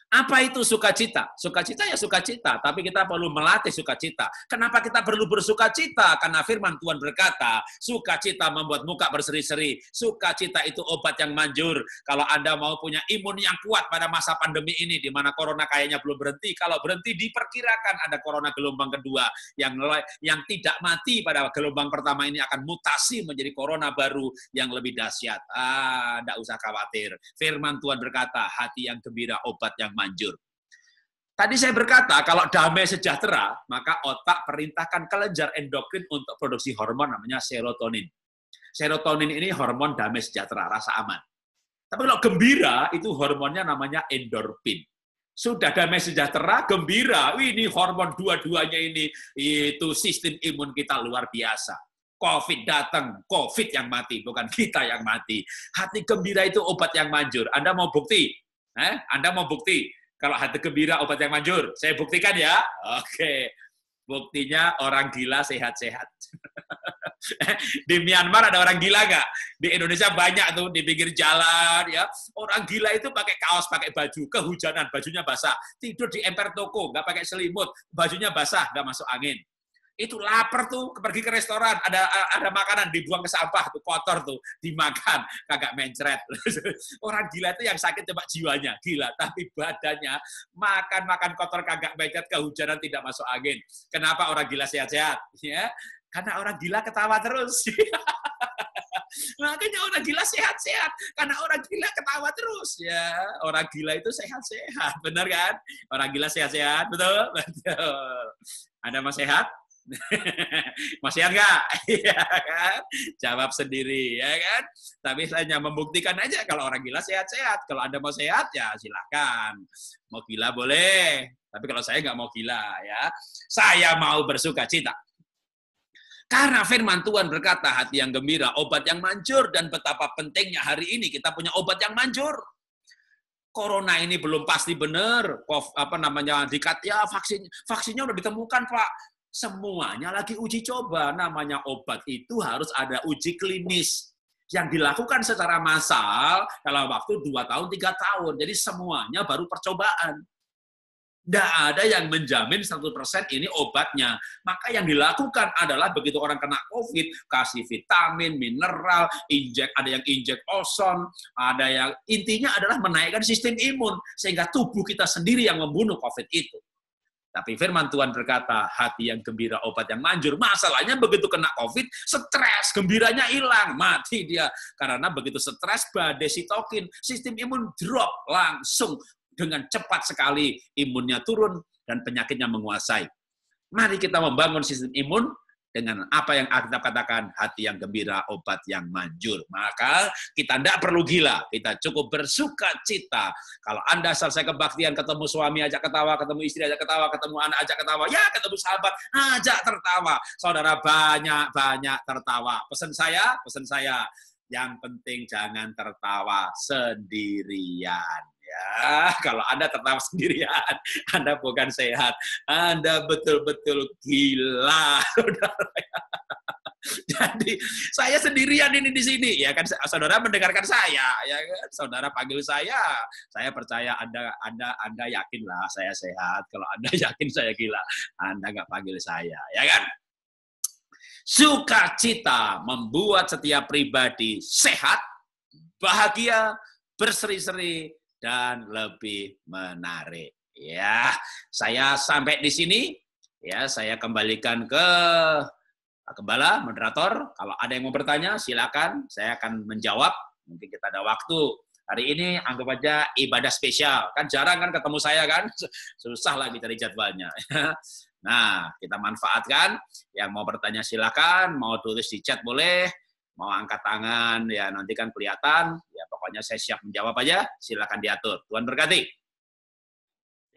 Apa itu sukacita? Sukacita ya sukacita, tapi kita perlu melatih sukacita. Kenapa kita perlu bersukacita? Karena firman Tuhan berkata, sukacita membuat muka berseri-seri. Sukacita itu obat yang manjur. Kalau Anda mau punya imun yang kuat pada masa pandemi ini, di mana corona kayaknya belum berhenti. Kalau berhenti, diperkirakan ada corona gelombang kedua. Yang tidak mati pada gelombang pertama ini akan mutasi menjadi corona baru yang lebih dahsyat. Tidak usah khawatir. Firman Tuhan berkata, hati yang gembira, obat yang manjur. Tadi saya berkata, kalau damai sejahtera, maka otak perintahkan kelenjar endokrin untuk produksi hormon namanya serotonin. Serotonin ini hormon damai sejahtera, rasa aman. Tapi kalau gembira, itu hormonnya namanya endorfin. Sudah damai sejahtera, gembira, ini hormon dua-duanya ini, itu sistem imun kita luar biasa. COVID datang, COVID yang mati, bukan kita yang mati. Hati gembira itu obat yang manjur. Anda mau bukti? Anda mau bukti kalau hati gembira obat yang manjur? Saya buktikan ya. Oke. Buktinya orang gila sehat-sehat. Di Myanmar ada orang gila nggak? Di Indonesia banyak tuh di pinggir jalan ya. Orang gila itu pakai kaos, pakai baju, kehujanan, bajunya basah. Tidur di emper toko, nggak pakai selimut, bajunya basah, nggak masuk angin. Itu lapar tuh, pergi ke restoran, ada makanan dibuang ke sampah tuh, kotor tuh, dimakan, kagak mencret. Orang gila itu yang sakit cuma jiwanya, gila, tapi badannya makan kotor kagak mencret, kehujanan tidak masuk angin. Kenapa orang gila sehat-sehat? Ya, karena orang gila ketawa terus. Makanya orang gila sehat-sehat, karena orang gila ketawa terus. Ya, orang gila itu sehat-sehat, benar kan? Orang gila sehat-sehat, betul? Betul. Anda mau sehat? Masih enggak? Iya kan? Jawab sendiri, ya kan? Tapi saya hanya membuktikan aja kalau orang gila sehat-sehat. Kalau Anda mau sehat, ya silahkan. Mau gila boleh. Tapi kalau saya nggak mau gila, ya. Saya mau bersukacita. Karena firman Tuhan berkata, hati yang gembira, obat yang manjur, dan betapa pentingnya hari ini kita punya obat yang manjur. Corona ini belum pasti benar. Vaksinnya udah ditemukan, Pak. Semuanya lagi uji coba. Namanya obat itu harus ada uji klinis yang dilakukan secara massal dalam waktu 2 tahun, 3 tahun. Jadi semuanya baru percobaan. Tidak ada yang menjamin 100% ini obatnya. Maka yang dilakukan adalah begitu orang kena COVID, kasih vitamin, mineral, ada yang injek ozon, ada yang intinya adalah menaikkan sistem imun sehingga tubuh kita sendiri yang membunuh COVID itu. Tapi firman Tuhan berkata, hati yang gembira, obat yang manjur. Masalahnya begitu kena COVID, stres, gembiranya hilang, mati dia. Karena begitu stres, badai sitokin, sistem imun drop langsung. Dengan cepat sekali imunnya turun dan penyakitnya menguasai. Mari kita membangun sistem imun dengan apa yang Alkitab katakan, hati yang gembira, obat yang manjur. Maka kita tidak perlu gila, kita cukup bersukacita. Kalau Anda selesai kebaktian, ketemu suami ajak ketawa, ketemu istri ajak ketawa, ketemu anak ajak ketawa, ya ketemu sahabat ajak tertawa. Saudara banyak tertawa. Pesan saya, yang penting jangan tertawa sendirian. Ya, kalau Anda tertawa sendirian, Anda bukan sehat. Anda betul-betul gila, saudara. Jadi saya sendirian ini di sini, ya kan? Saudara mendengarkan saya, ya kan? Saudara panggil saya percaya Anda yakinlah saya sehat. Kalau Anda yakin saya gila, Anda nggak panggil saya, ya kan? Sukacita membuat setiap pribadi sehat, bahagia, berseri-seri, dan lebih menarik. Ya, saya sampai di sini. Ya, saya kembalikan ke Pak Gembala, moderator, kalau ada yang mau bertanya, silakan. Saya akan menjawab. Mungkin kita ada waktu. Hari ini anggap aja ibadah spesial. Kan jarang kan ketemu saya kan? Susah lagi cari jadwalnya. Nah, kita manfaatkan. Yang mau bertanya silakan. Mau tulis di chat boleh. Mau angkat tangan, ya nanti kan kelihatan. Ya pokoknya saya siap menjawab aja. Silakan diatur. Tuhan berkati.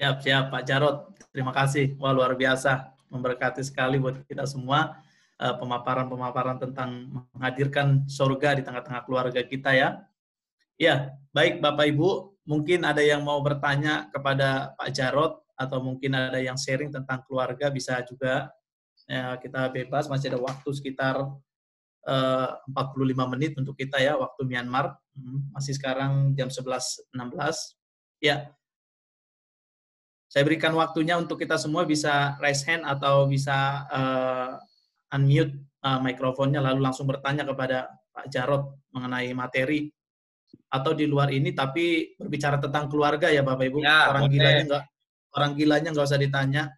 Siap, Pak Jarod. Terima kasih. Wah, luar biasa. Memberkati sekali buat kita semua. Pemaparan-pemaparan tentang menghadirkan surga di tengah-tengah keluarga kita ya. Ya, baik Bapak Ibu, mungkin ada yang mau bertanya kepada Pak Jarod atau mungkin ada yang sharing tentang keluarga, bisa juga. Ya, kita bebas, masih ada waktu sekitar 45 menit untuk kita ya, waktu Myanmar. Masih sekarang jam 11.16. Ya, saya berikan waktunya untuk kita semua bisa raise hand atau bisa unmute mikrofonnya lalu langsung bertanya kepada Pak Jarod mengenai materi, atau di luar ini tapi berbicara tentang keluarga ya Bapak Ibu. Ya, orang gilanya nggak usah ditanya.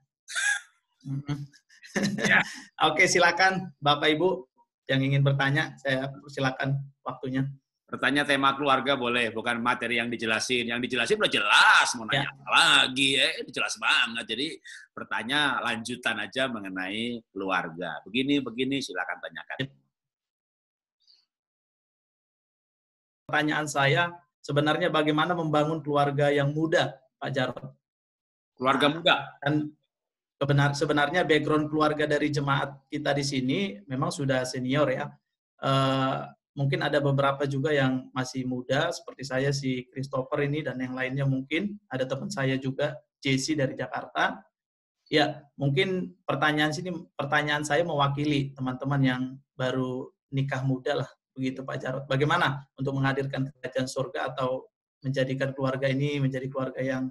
Ya. Oke, silakan Bapak Ibu yang ingin bertanya, saya silakan waktunya. Bertanya tema keluarga boleh, bukan materi yang dijelasin. Yang dijelasin udah jelas, mau nanya apa lagi, jelas banget. Jadi bertanya lanjutan aja mengenai keluarga. Begini, silakan tanyakan. Pertanyaan saya, sebenarnya bagaimana membangun keluarga yang muda, Pak Jarod? Keluarga muda? Dan sebenarnya background keluarga dari jemaat kita di sini memang sudah senior ya. Mungkin ada beberapa juga yang masih muda, seperti saya, si Christopher ini, dan yang lainnya mungkin. Ada teman saya juga, Jesse dari Jakarta. Ya, mungkin pertanyaan saya mewakili teman-teman yang baru nikah muda lah, begitu Pak Jarod. Bagaimana untuk menghadirkan kerajaan surga atau menjadikan keluarga ini menjadi keluarga yang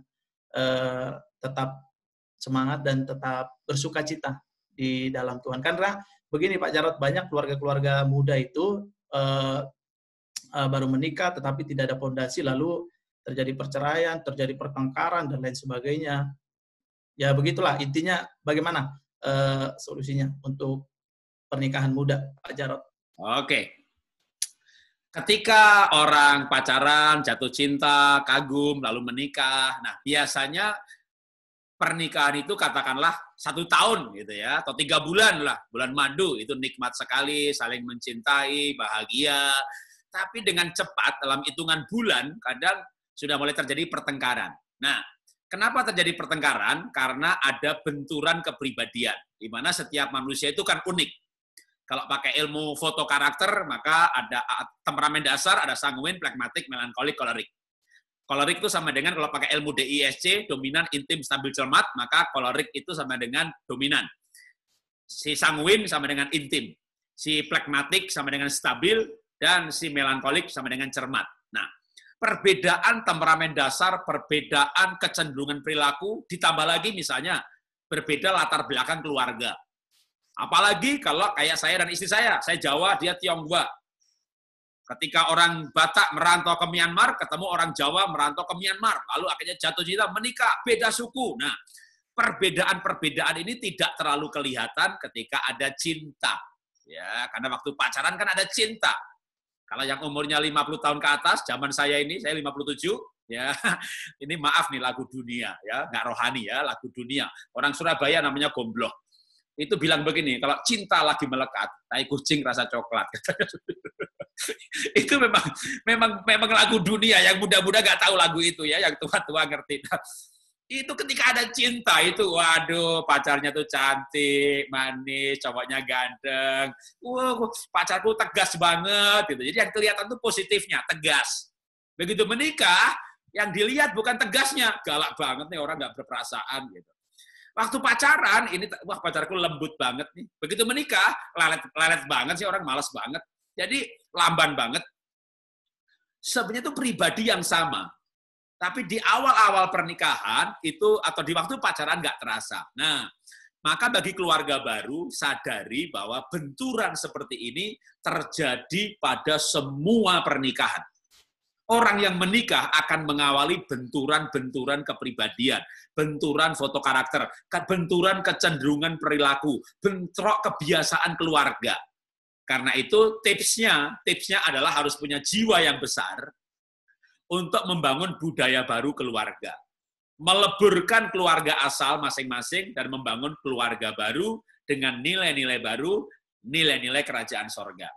tetap semangat dan tetap bersukacita di dalam Tuhan. Karena begini Pak Jarod, banyak keluarga-keluarga muda itu baru menikah tetapi tidak ada fondasi, lalu terjadi perceraian, terjadi pertengkaran dan lain sebagainya. Ya begitulah intinya. Bagaimana solusinya untuk pernikahan muda, Pak Jarod? Oke. Ketika orang pacaran, jatuh cinta, kagum, lalu menikah, nah biasanya pernikahan itu katakanlah 1 tahun gitu ya, atau 3 bulan lah, bulan madu, itu nikmat sekali, saling mencintai, bahagia. Tapi dengan cepat, dalam hitungan bulan, kadang sudah mulai terjadi pertengkaran. Nah, kenapa terjadi pertengkaran? Karena ada benturan kepribadian, di mana setiap manusia itu kan unik. Kalau pakai ilmu foto karakter, maka ada temperamen dasar, ada sanguin, phlegmatik, melankolik, kolerik. Kolerik itu sama dengan kalau pakai ilmu DISC, dominan, intim, stabil, cermat, maka kolerik itu sama dengan dominan. Si sanguin sama dengan intim. Si phlegmatik sama dengan stabil, dan si melankolik sama dengan cermat. Nah, perbedaan temperamen dasar, perbedaan kecenderungan perilaku, ditambah lagi misalnya berbeda latar belakang keluarga. Apalagi kalau kayak saya dan istri saya Jawa, dia Tionghoa. Ketika orang Batak merantau ke Myanmar, ketemu orang Jawa merantau ke Myanmar, lalu akhirnya jatuh cinta, menikah, beda suku. Nah, perbedaan-perbedaan ini tidak terlalu kelihatan ketika ada cinta. Ya, karena waktu pacaran kan ada cinta. Kalau yang umurnya 50 tahun ke atas, zaman saya ini, saya 57, ya, ini maaf nih lagu dunia, ya, nggak rohani ya, lagu dunia. Orang Surabaya namanya Gombloh. Itu bilang begini, kalau cinta lagi melekat, tai kucing rasa coklat. Itu memang lagu dunia, yang muda-muda nggak tahu lagu itu ya, yang tua-tua ngerti. Itu ketika ada cinta itu, waduh, pacarnya tuh cantik, manis, cowoknya ganteng. Wah, pacarku tegas banget gitu. Jadi yang kelihatan tuh positifnya, tegas. Begitu menikah, yang dilihat bukan tegasnya, galak banget nih orang, nggak berperasaan gitu. Waktu pacaran, ini wah pacarku lembut banget nih. Begitu menikah, lelet banget sih, orang malas banget. Jadi lamban banget. Sebenarnya itu pribadi yang sama. Tapi di awal-awal pernikahan itu atau di waktu pacaran nggak terasa. Nah, maka bagi keluarga baru sadari bahwa benturan seperti ini terjadi pada semua pernikahan. Orang yang menikah akan mengawali benturan-benturan kepribadian, benturan foto karakter, benturan kecenderungan perilaku, bentrok kebiasaan keluarga. Karena itu tipsnya adalah harus punya jiwa yang besar untuk membangun budaya baru keluarga. Meleburkan keluarga asal masing-masing dan membangun keluarga baru dengan nilai-nilai baru, nilai-nilai kerajaan sorga.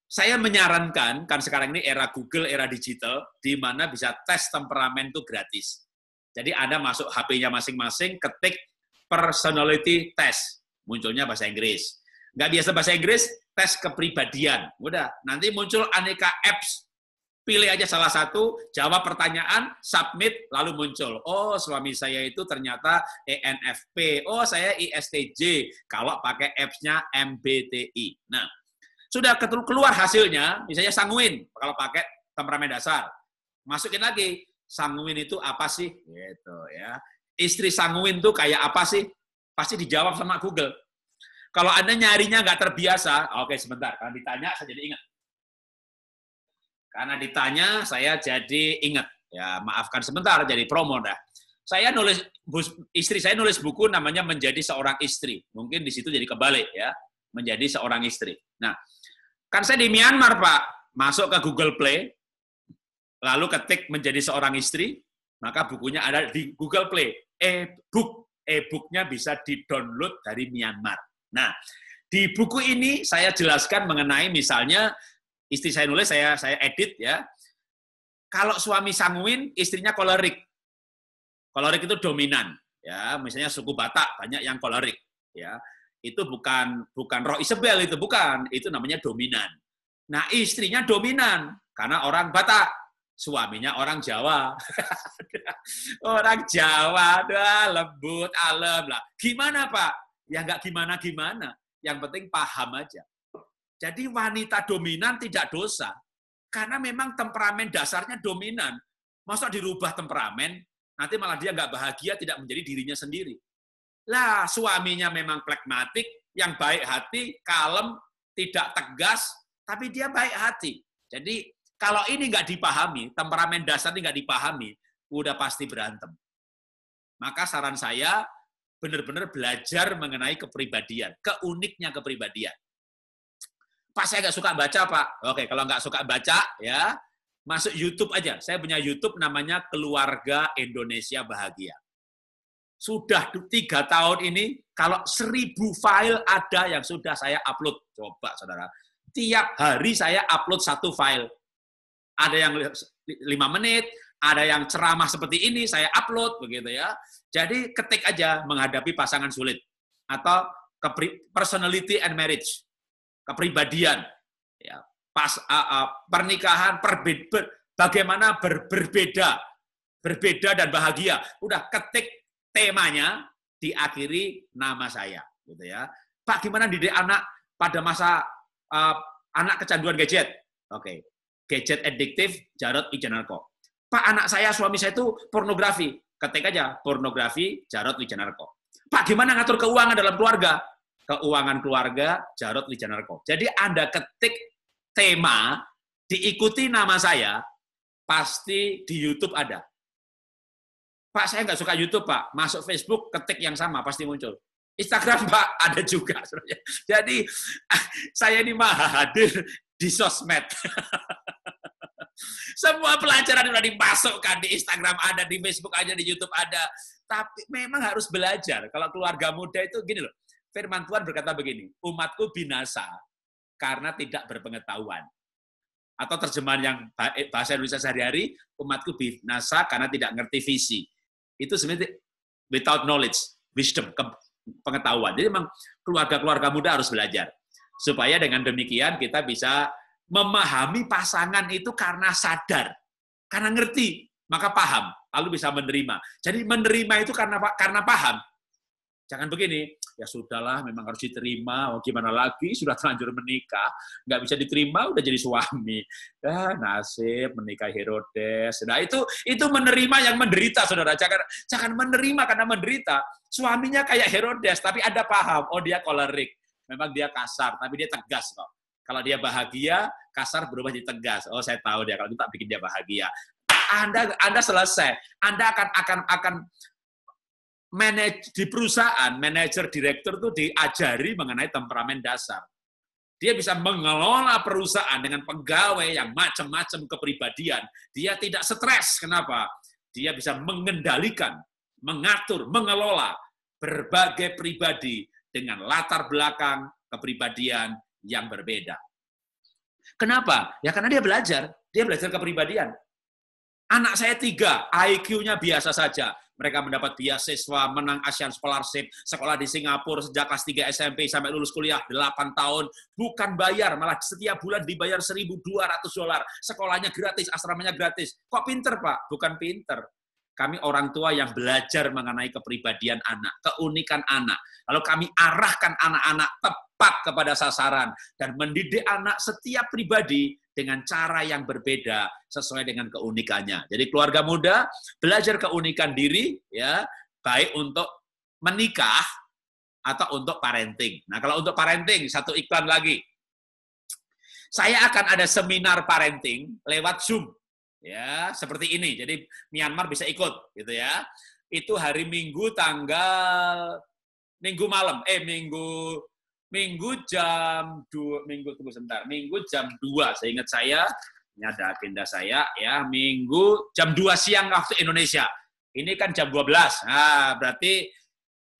Saya menyarankan, kan sekarang ini era Google, era digital, di mana bisa tes temperamen itu gratis. Jadi Anda masuk HP-nya masing-masing, ketik personality test, munculnya bahasa Inggris. Nggak biasa bahasa Inggris, tes kepribadian. Udah, nanti muncul aneka apps, pilih aja salah satu, jawab pertanyaan, submit, lalu muncul. Oh, suami saya itu ternyata ENFP, oh saya ISTJ, kalau pakai apps-nya MBTI. Nah, sudah keluar hasilnya, misalnya sanguin, kalau pakai temperamen dasar. Masukin lagi, sanguin itu apa sih? Gitu ya. Istri sanguin itu kayak apa sih? Pasti dijawab sama Google. Kalau Anda nyarinya nggak terbiasa, oke sebentar, karena ditanya saya jadi ingat. Karena ditanya saya jadi ingat. Ya, maafkan sebentar, jadi promo dah. Istri saya nulis buku namanya Menjadi Seorang Istri. Mungkin di situ jadi kebalik ya, menjadi seorang istri. Nah, kan saya di Myanmar, Pak. Masuk ke Google Play, lalu ketik Menjadi Seorang Istri, maka bukunya ada di Google Play. E-book-nya bisa di-download dari Myanmar. Nah, di buku ini saya jelaskan mengenai misalnya, istri saya nulis, saya edit ya. Kalau suami sanguin, istrinya kolerik. Kolerik itu dominan. Ya, misalnya suku Batak, banyak yang kolerik. Ya. Itu bukan roh Isabel, itu bukan, itu namanya dominan. Nah, istrinya dominan karena orang Batak, suaminya orang Jawa. Orang Jawa, lembut, alem lah. Gimana, Pak? Ya nggak gimana-gimana, yang penting paham aja. Jadi wanita dominan tidak dosa, karena memang temperamen dasarnya dominan. Masa dirubah temperamen, nanti malah dia nggak bahagia, tidak menjadi dirinya sendiri. Lah, suaminya memang pragmatik, yang baik hati, kalem, tidak tegas, tapi dia baik hati. Jadi, kalau ini nggak dipahami, temperamen dasar ini nggak dipahami, udah pasti berantem. Maka saran saya, benar-benar belajar mengenai kepribadian, keuniknya kepribadian. Pak, saya nggak suka baca, Pak. Oke, kalau nggak suka baca, ya masuk YouTube aja. Saya punya YouTube namanya Keluarga Indonesia Bahagia. Sudah 3 tahun ini, kalau 1000 file ada yang sudah saya upload. Coba, saudara. Tiap hari saya upload 1 file. Ada yang 5 menit, ada yang ceramah seperti ini, saya upload, begitu ya. Jadi, ketik aja menghadapi pasangan sulit. Atau personality and marriage. Kepribadian. Ya, pernikahan, bagaimana berbeda dan bahagia. Udah, ketik temanya, diakhiri nama saya, gitu ya. Pak, gimana didik anak pada masa anak kecanduan gadget? Oke, gadget addiktif, Jarod Wijanarko. Pak, anak saya, suami saya itu pornografi. Ketik aja, pornografi, Jarod Wijanarko. Pak, gimana ngatur keuangan dalam keluarga? Keuangan keluarga, Jarod Wijanarko. Jadi Anda ketik tema, diikuti nama saya, pasti di YouTube ada. Pak, saya nggak suka YouTube, Pak. Masuk Facebook, ketik yang sama, pasti muncul. Instagram, Pak, ada juga. Jadi, saya ini maha hadir di sosmed. Semua pelajaran sudah dimasukkan di Instagram ada, di Facebook ada, di YouTube ada. Tapi memang harus belajar. Kalau keluarga muda itu, gini loh, firman Tuhan berkata begini, umatku binasa karena tidak berpengetahuan. Atau terjemahan yang bahasa Indonesia sehari-hari, umatku binasa karena tidak ngerti visi. Itu sebenarnya without knowledge, wisdom, pengetahuan. Jadi memang keluarga-keluarga muda harus belajar. Supaya dengan demikian kita bisa memahami pasangan itu karena sadar. Karena ngerti, maka paham. Lalu bisa menerima. Jadi menerima itu karena paham. Jangan begini, ya sudahlah, memang harus diterima, oh gimana lagi, sudah terlanjur menikah, nggak bisa diterima, udah jadi suami. Nasib, menikah Herodes. Nah, itu menerima yang menderita, saudara. Jangan menerima karena menderita. Suaminya kayak Herodes, tapi Anda paham, oh dia kolerik. Memang dia kasar, tapi dia tegas kok. Kalau dia bahagia, kasar berubah jadi tegas. Oh, saya tahu dia kalau kita bikin dia bahagia. Anda selesai. Anda akan manage di perusahaan, manajer, direktur itu diajari mengenai temperamen dasar. Dia bisa mengelola perusahaan dengan pegawai yang macam-macam kepribadian. Dia tidak stres. Kenapa? Dia bisa mengendalikan, mengatur, mengelola berbagai pribadi dengan latar belakang kepribadian yang berbeda. Kenapa? Ya karena dia belajar kepribadian. Anak saya 3, IQ-nya biasa saja. Mereka mendapat beasiswa, menang Asian Scholarship, sekolah di Singapura sejak kelas 3 SMP sampai lulus kuliah 8 tahun. Bukan bayar, malah setiap bulan dibayar $1.200. Sekolahnya gratis, asramanya gratis. Kok pinter, Pak? Bukan pinter. Kami orang tua yang belajar mengenai kepribadian anak, keunikan anak. Lalu kami arahkan anak-anak tepat kepada sasaran dan mendidik anak setiap pribadi dengan cara yang berbeda sesuai dengan keunikannya. Jadi keluarga muda belajar keunikan diri, ya, baik untuk menikah atau untuk parenting. Nah, kalau untuk parenting, satu iklan lagi. Saya akan ada seminar parenting lewat Zoom. Ya, seperti ini. Jadi Myanmar bisa ikut, gitu ya. Itu hari Minggu Minggu jam 2, Minggu jam 2, seingat saya, ini ada agenda saya, ya, Minggu jam 2 siang waktu Indonesia. Ini kan jam 12, nah, berarti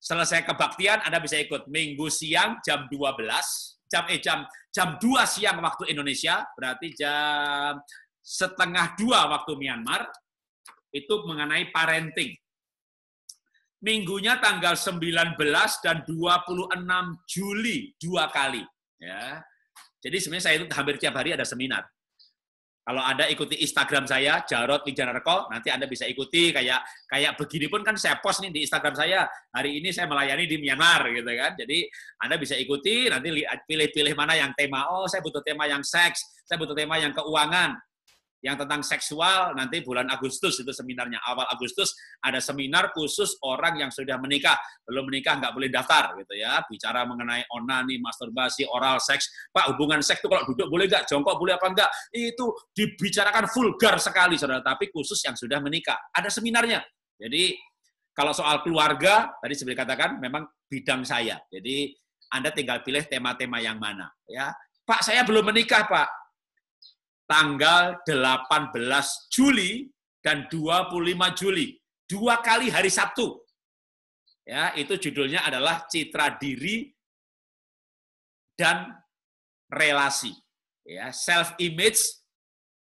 selesai kebaktian Anda bisa ikut. Minggu siang jam 12, jam 2 siang waktu Indonesia, berarti jam 1:30 waktu Myanmar, itu mengenai parenting. Minggunya tanggal 19 dan 26 Juli 2 kali. Ya. Jadi sebenarnya saya itu hampir tiap hari ada seminar. Kalau Anda ikuti Instagram saya, Jarod Wijanarko, nanti Anda bisa ikuti kayak begini pun kan saya post nih di Instagram saya. Hari ini saya melayani di Myanmar, gitu kan. Jadi Anda bisa ikuti, nanti pilih-pilih mana yang tema. Oh, saya butuh tema yang seks, saya butuh tema yang keuangan. Yang tentang seksual, nanti bulan Agustus itu seminarnya. Awal Agustus ada seminar khusus orang yang sudah menikah. Belum menikah nggak boleh daftar, gitu ya. Bicara mengenai onani, masturbasi, oral seks. Pak, hubungan seks itu kalau duduk boleh nggak? Jongkok boleh apa enggak? Itu dibicarakan vulgar sekali, saudara. Tapi khusus yang sudah menikah. Ada seminarnya. Jadi, kalau soal keluarga, tadi seperti katakan, memang bidang saya. Jadi, Anda tinggal pilih tema-tema yang mana. Ya, Pak, saya belum menikah, Pak. Tanggal 18 Juli dan 25 Juli. 2 kali hari Sabtu. Ya, itu judulnya adalah Citra Diri dan Relasi. Ya, self-image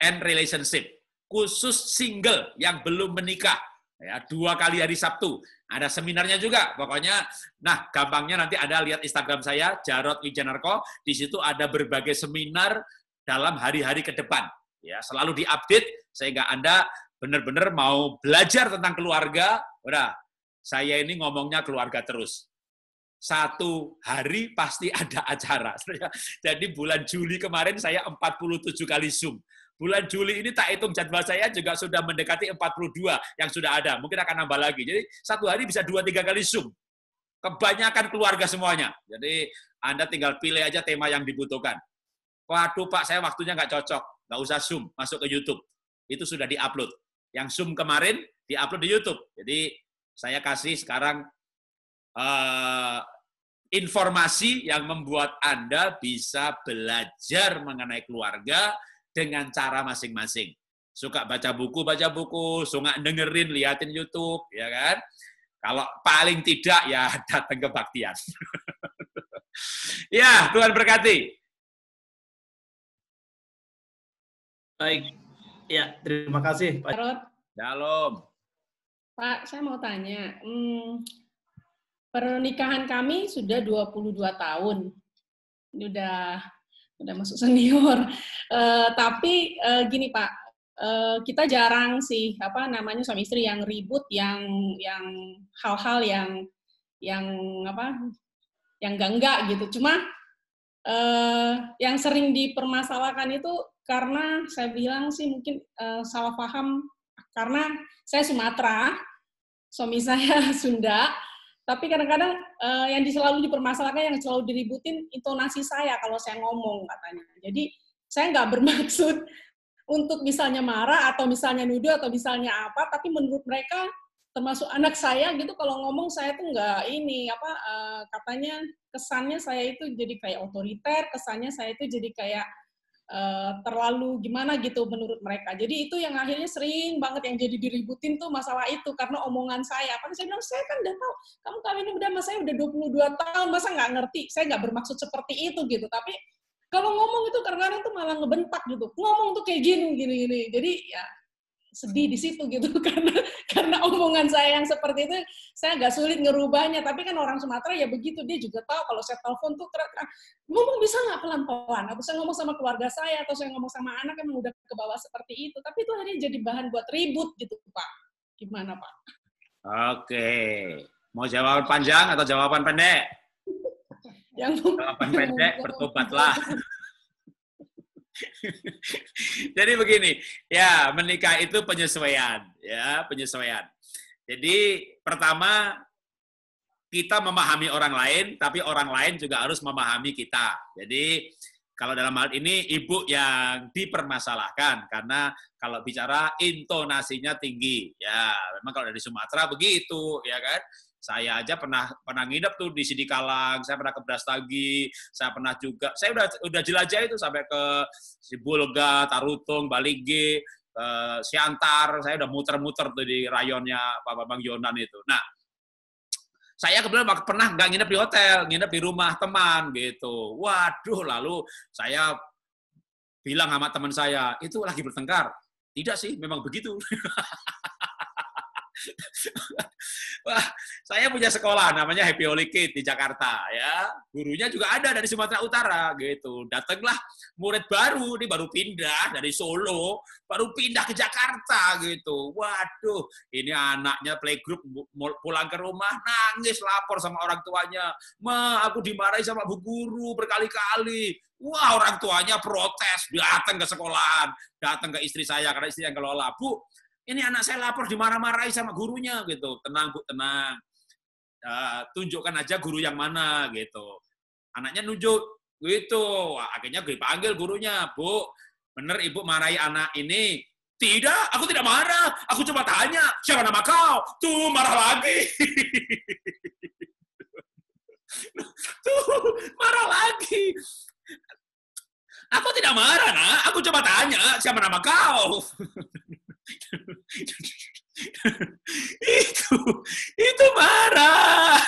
and relationship. Khusus single yang belum menikah. Ya, 2 kali hari Sabtu. Ada seminarnya juga. Pokoknya, nah gampangnya nanti Anda lihat Instagram saya, Jarod Wijanarko. Di situ ada berbagai seminar dalam hari-hari ke depan. Ya, selalu diupdate sehingga Anda benar-benar mau belajar tentang keluarga. Udah, saya ini ngomongnya keluarga terus. 1 hari pasti ada acara. Jadi bulan Juli kemarin saya 47 kali Zoom. Bulan Juli ini tak hitung jadwal saya juga sudah mendekati 42 yang sudah ada. Mungkin akan nambah lagi. Jadi 1 hari bisa 2-3 kali Zoom. Kebanyakan keluarga semuanya. Jadi Anda tinggal pilih aja tema yang dibutuhkan. Waduh Pak, saya waktunya nggak cocok. Nggak usah Zoom, masuk ke YouTube. Itu sudah diupload. Yang Zoom kemarin, diupload di YouTube. Jadi, saya kasih sekarang informasi yang membuat Anda bisa belajar mengenai keluarga dengan cara masing-masing. Suka baca buku, suka dengerin, liatin YouTube, ya kan? Kalau paling tidak, ya datang ke Baktian. Ya, Tuhan berkati. Baik, ya terima kasih Pak. Shalom. Pak, saya mau tanya, pernikahan kami sudah 22 tahun, ini udah masuk senior. Tapi gini Pak, kita jarang sih suami istri yang ribut, yang hal-hal yang enggak gitu. Cuma yang sering dipermasalahkan itu karena saya bilang sih mungkin salah paham, karena saya Sumatera, suami saya Sunda, Tapi kadang-kadang yang selalu dipermasalahkan, yang selalu diributin intonasi saya kalau saya ngomong katanya. Jadi saya nggak bermaksud untuk misalnya marah atau misalnya nuduh atau misalnya apa, tapi menurut mereka termasuk anak saya gitu kalau ngomong saya tuh nggak ini apa katanya kesannya saya itu jadi kayak otoriter, kesannya saya itu jadi kayak terlalu gimana gitu menurut mereka. Jadi itu yang akhirnya sering banget yang jadi diributin tuh masalah itu karena omongan saya. Karena saya bilang, saya kan udah tahu, kamu kawin udah sama saya udah 22 tahun, masa nggak ngerti? Saya nggak bermaksud seperti itu gitu. Tapi kalau ngomong itu kadang-kadang tuh malah ngebentak gitu. Ngomong tuh kayak gini. Jadi ya sedih di situ gitu karena omongan saya yang seperti itu saya agak sulit ngerubahnya, tapi kan orang Sumatera ya begitu, dia juga tahu kalau saya telepon tuh ngomong bisa nggak pelan-pelan, atau saya ngomong sama keluarga saya atau saya ngomong sama anak yang udah ke bawah seperti itu, tapi itu akhirnya jadi bahan buat ribut gitu Pak. Gimana Pak? Oke, mau jawaban panjang atau jawaban pendek? Jawaban pendek, bertobatlah. Jadi begini, ya menikah itu penyesuaian, ya penyesuaian. Jadi pertama kita memahami orang lain, tapi orang lain juga harus memahami kita. Jadi kalau dalam hal ini ibu yang dipermasalahkan karena kalau bicara intonasinya tinggi, ya memang kalau dari Sumatera begitu, ya kan? Saya aja pernah nginep tuh di Sidikalang, saya pernah ke Brastagi, saya pernah juga, saya udah jelajah itu sampai ke Sibulga, Tarutung, Balige, Siantar, saya udah muter-muter tuh di rayonnya Pak Bambang Yonan itu. Nah, saya kebetulan pernah nggak nginep di hotel, nginep di rumah teman gitu. Waduh, lalu saya bilang sama teman saya, itu lagi bertengkar. Tidak sih, memang begitu. Wah, saya punya sekolah namanya Happy Holy Kid di Jakarta ya. Gurunya juga ada dari Sumatera Utara gitu. Datanglah murid baru, ini baru pindah dari Solo, baru pindah ke Jakarta gitu. Waduh, ini anaknya playgroup pulang ke rumah nangis lapor sama orang tuanya. Ma, aku dimarahi sama bu guru berkali-kali. Wah, orang tuanya protes, datang ke sekolahan, datang ke istri saya karena istri yang kelola. Bu, ini anak saya lapor dimarah-marahi sama gurunya gitu. Tenang Bu, tenang. Tunjukkan aja guru yang mana gitu. Anaknya nunjuk gitu. Wah, akhirnya dipanggil gurunya. Bu, bener Ibu marahi anak ini? Tidak, aku tidak marah. Aku cuma tanya, siapa nama kau? Tuh, marah lagi. Tuh, marah lagi. Aku tidak marah, nak. Aku coba tanya, siapa nama kau? itu marah.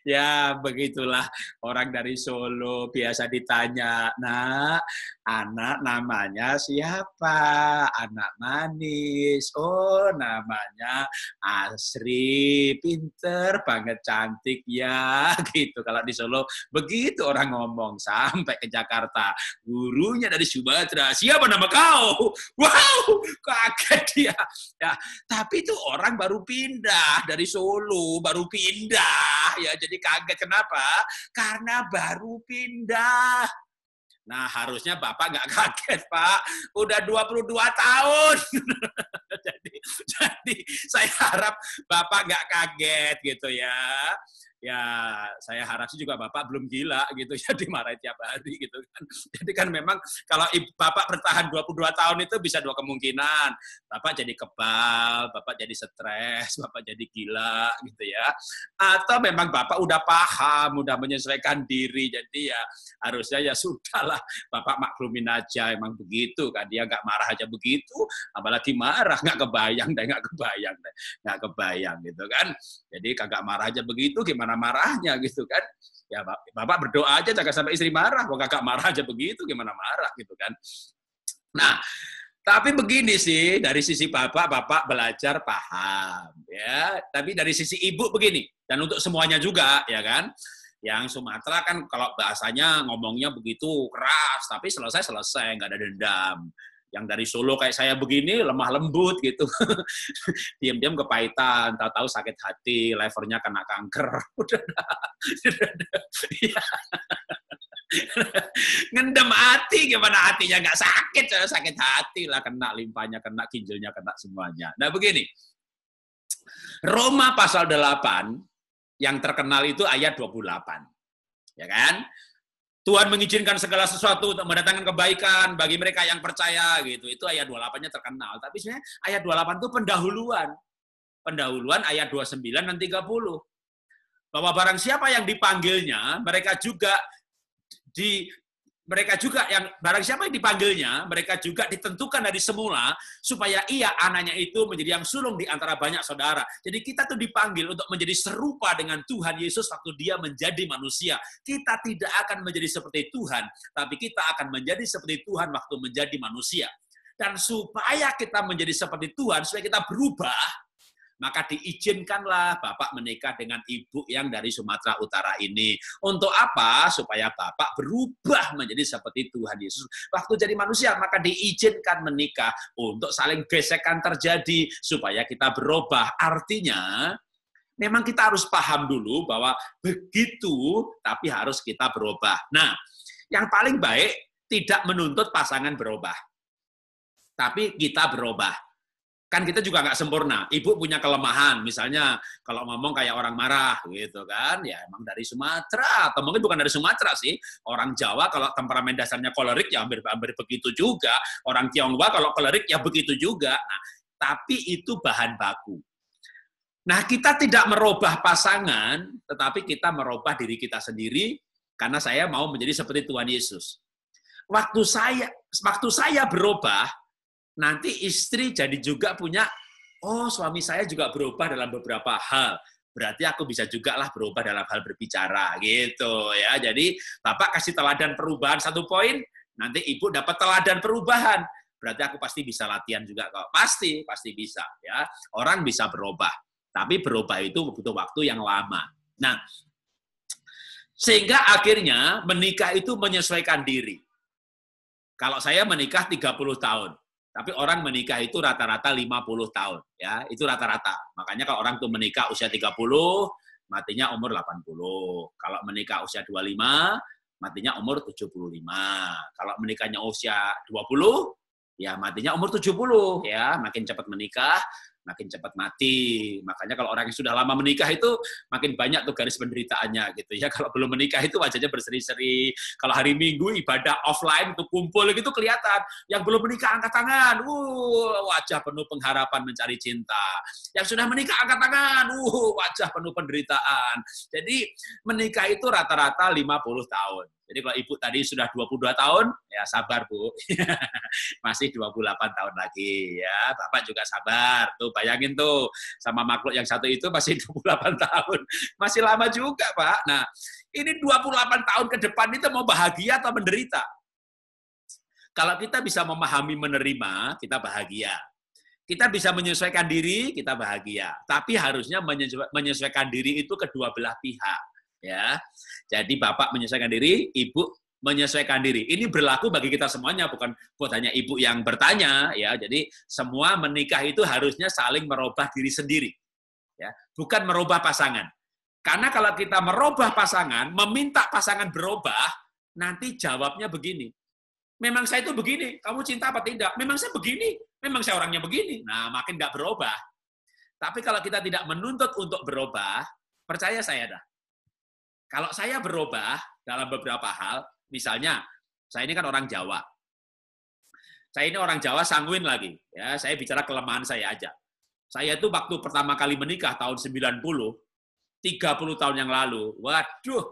Ya, begitulah orang dari Solo biasa ditanya, nak, anak namanya siapa? Anak manis. Oh, namanya Asri. Pinter banget, cantik ya. Gitu. Kalau di Solo, begitu orang ngomong. Sampai ke Jakarta. Gurunya dari Sumatera. Siapa nama kau? Wow, kaget dia. Ya, tapi itu orang baru pindah dari Solo, baru pindah. Ya, jadi kaget. Kenapa? Karena baru pindah. Nah, harusnya Bapak nggak kaget, Pak. Udah 22 tahun. jadi saya harap Bapak nggak kaget gitu ya. Ya, saya harap sih juga Bapak belum gila gitu ya, dimarahi tiap hari gitu kan. Jadi kan memang kalau Bapak bertahan 22 tahun itu bisa dua kemungkinan. Bapak jadi kebal, Bapak jadi stres, Bapak jadi gila gitu ya. Atau memang Bapak udah paham, udah menyesuaikan diri. Jadi ya harusnya ya sudahlah, Bapak maklumin aja, emang begitu kan. Dia nggak marah aja begitu, apalagi marah, nggak kebayang gitu kan. Jadi kagak marah aja begitu, gimana marahnya gitu kan. Ya Bapak berdoa aja jangan sampai istri marah, kalau kagak marah aja begitu gimana marah gitu kan. Nah, tapi begini sih, dari sisi Bapak belajar paham ya. Tapi dari sisi Ibu begini, dan untuk semuanya juga ya kan. Yang Sumatera kan kalau bahasanya ngomongnya begitu keras, tapi selesai nggak ada dendam. Yang dari Solo kayak saya begini lemah lembut gitu, diam-diam kepahitan, tahu-tahu sakit hati, levernya kena kanker, udah. Ngendem hati, gimana hatinya nggak sakit hati lah, kena limpahnya, kena ginjalnya, kena semuanya. Nah begini, Roma pasal 8 yang terkenal itu ayat 28. Ya kan? Tuhan mengizinkan segala sesuatu untuk mendatangkan kebaikan bagi mereka yang percaya gitu. Itu ayat 28-nya terkenal. Tapi sebenarnya ayat 28 itu pendahuluan. Pendahuluan ayat 29 dan 30. Bahwa barang siapa yang dipanggilnya, mereka juga barang siapa yang dipanggilnya, mereka juga ditentukan dari semula supaya ia anaknya itu menjadi yang sulung di antara banyak saudara. Jadi kita tuh dipanggil untuk menjadi serupa dengan Tuhan Yesus waktu dia menjadi manusia. Kita tidak akan menjadi seperti Tuhan, tapi kita akan menjadi seperti Tuhan waktu menjadi manusia. Dan supaya kita menjadi seperti Tuhan, supaya kita berubah, maka diizinkanlah Bapak menikah dengan ibu yang dari Sumatera Utara ini. Untuk apa? Supaya Bapak berubah menjadi seperti Tuhan Yesus. Waktu jadi manusia, maka diizinkan menikah untuk saling gesekan terjadi, supaya kita berubah. Artinya, memang kita harus paham dulu bahwa begitu, tapi harus kita berubah. Nah, yang paling baik tidak menuntut pasangan berubah, tapi kita berubah. Kan kita juga nggak sempurna. Ibu punya kelemahan, misalnya kalau ngomong kayak orang marah gitu kan, ya emang dari Sumatera, atau mungkin bukan dari Sumatera sih, orang Jawa kalau temperamen dasarnya kolerik ya hampir begitu juga, orang Tionghoa kalau kolerik ya begitu juga. Nah, tapi itu bahan baku. Nah, kita tidak merubah pasangan, tetapi kita merubah diri kita sendiri, karena saya mau menjadi seperti Tuhan Yesus. Waktu saya berubah, nanti istri jadi juga punya, oh suami saya juga berubah dalam beberapa hal. Berarti aku bisa juga lah berubah dalam hal berbicara, gitu ya. Jadi Bapak kasih teladan perubahan 1 poin, nanti Ibu dapat teladan perubahan. Berarti aku pasti bisa latihan juga kok. Pasti bisa ya. Orang bisa berubah, tapi berubah itu butuh waktu yang lama. Nah, sehingga akhirnya menikah itu menyesuaikan diri. Kalau saya menikah 30 tahun. Tapi orang menikah itu rata-rata 50 tahun, ya, itu rata-rata. Makanya kalau orang tuh menikah usia 30, matinya umur 80. Kalau menikah usia 25, matinya umur 75. Kalau menikahnya usia 20, ya matinya umur 70, ya. Makin cepat menikah, makin cepat mati. Makanya kalau orang yang sudah lama menikah itu makin banyak tuh garis penderitaannya gitu ya. Kalau belum menikah itu wajahnya berseri-seri. Kalau hari Minggu ibadah offline tuh kumpul gitu kelihatan. Yang belum menikah angkat tangan. Wajah penuh pengharapan mencari cinta. Yang sudah menikah angkat tangan. Wajah penuh penderitaan. Jadi menikah itu rata-rata 50 tahun. Jadi kalau Ibu tadi sudah 22 tahun, ya sabar Bu. Masih 28 tahun lagi ya. Bapak juga sabar. Tuh bayangin tuh sama makhluk yang satu itu masih 28 tahun. Masih lama juga, Pak. Nah, ini 28 tahun ke depan itu mau bahagia atau menderita? Kalau kita bisa memahami menerima, kita bahagia. Kita bisa menyesuaikan diri, kita bahagia. Tapi harusnya menyesuaikan diri itu kedua belah pihak. Ya, jadi Bapak menyesuaikan diri, Ibu menyesuaikan diri. Ini berlaku bagi kita semuanya, bukan hanya Ibu yang bertanya, ya. Jadi semua menikah itu harusnya saling merubah diri sendiri, ya, bukan merubah pasangan. Karena kalau kita merubah pasangan, meminta pasangan berubah, nanti jawabnya begini. Memang saya itu begini, kamu cinta apa tidak? Memang saya begini, memang saya orangnya begini. Nah, makin nggak berubah. Tapi kalau kita tidak menuntut untuk berubah, percaya saya dah. Kalau saya berubah dalam beberapa hal, misalnya, saya ini kan orang Jawa. Saya ini orang Jawa sanguin lagi. Ya, saya bicara kelemahan saya aja. Saya itu waktu pertama kali menikah tahun 90, 30 tahun yang lalu, waduh,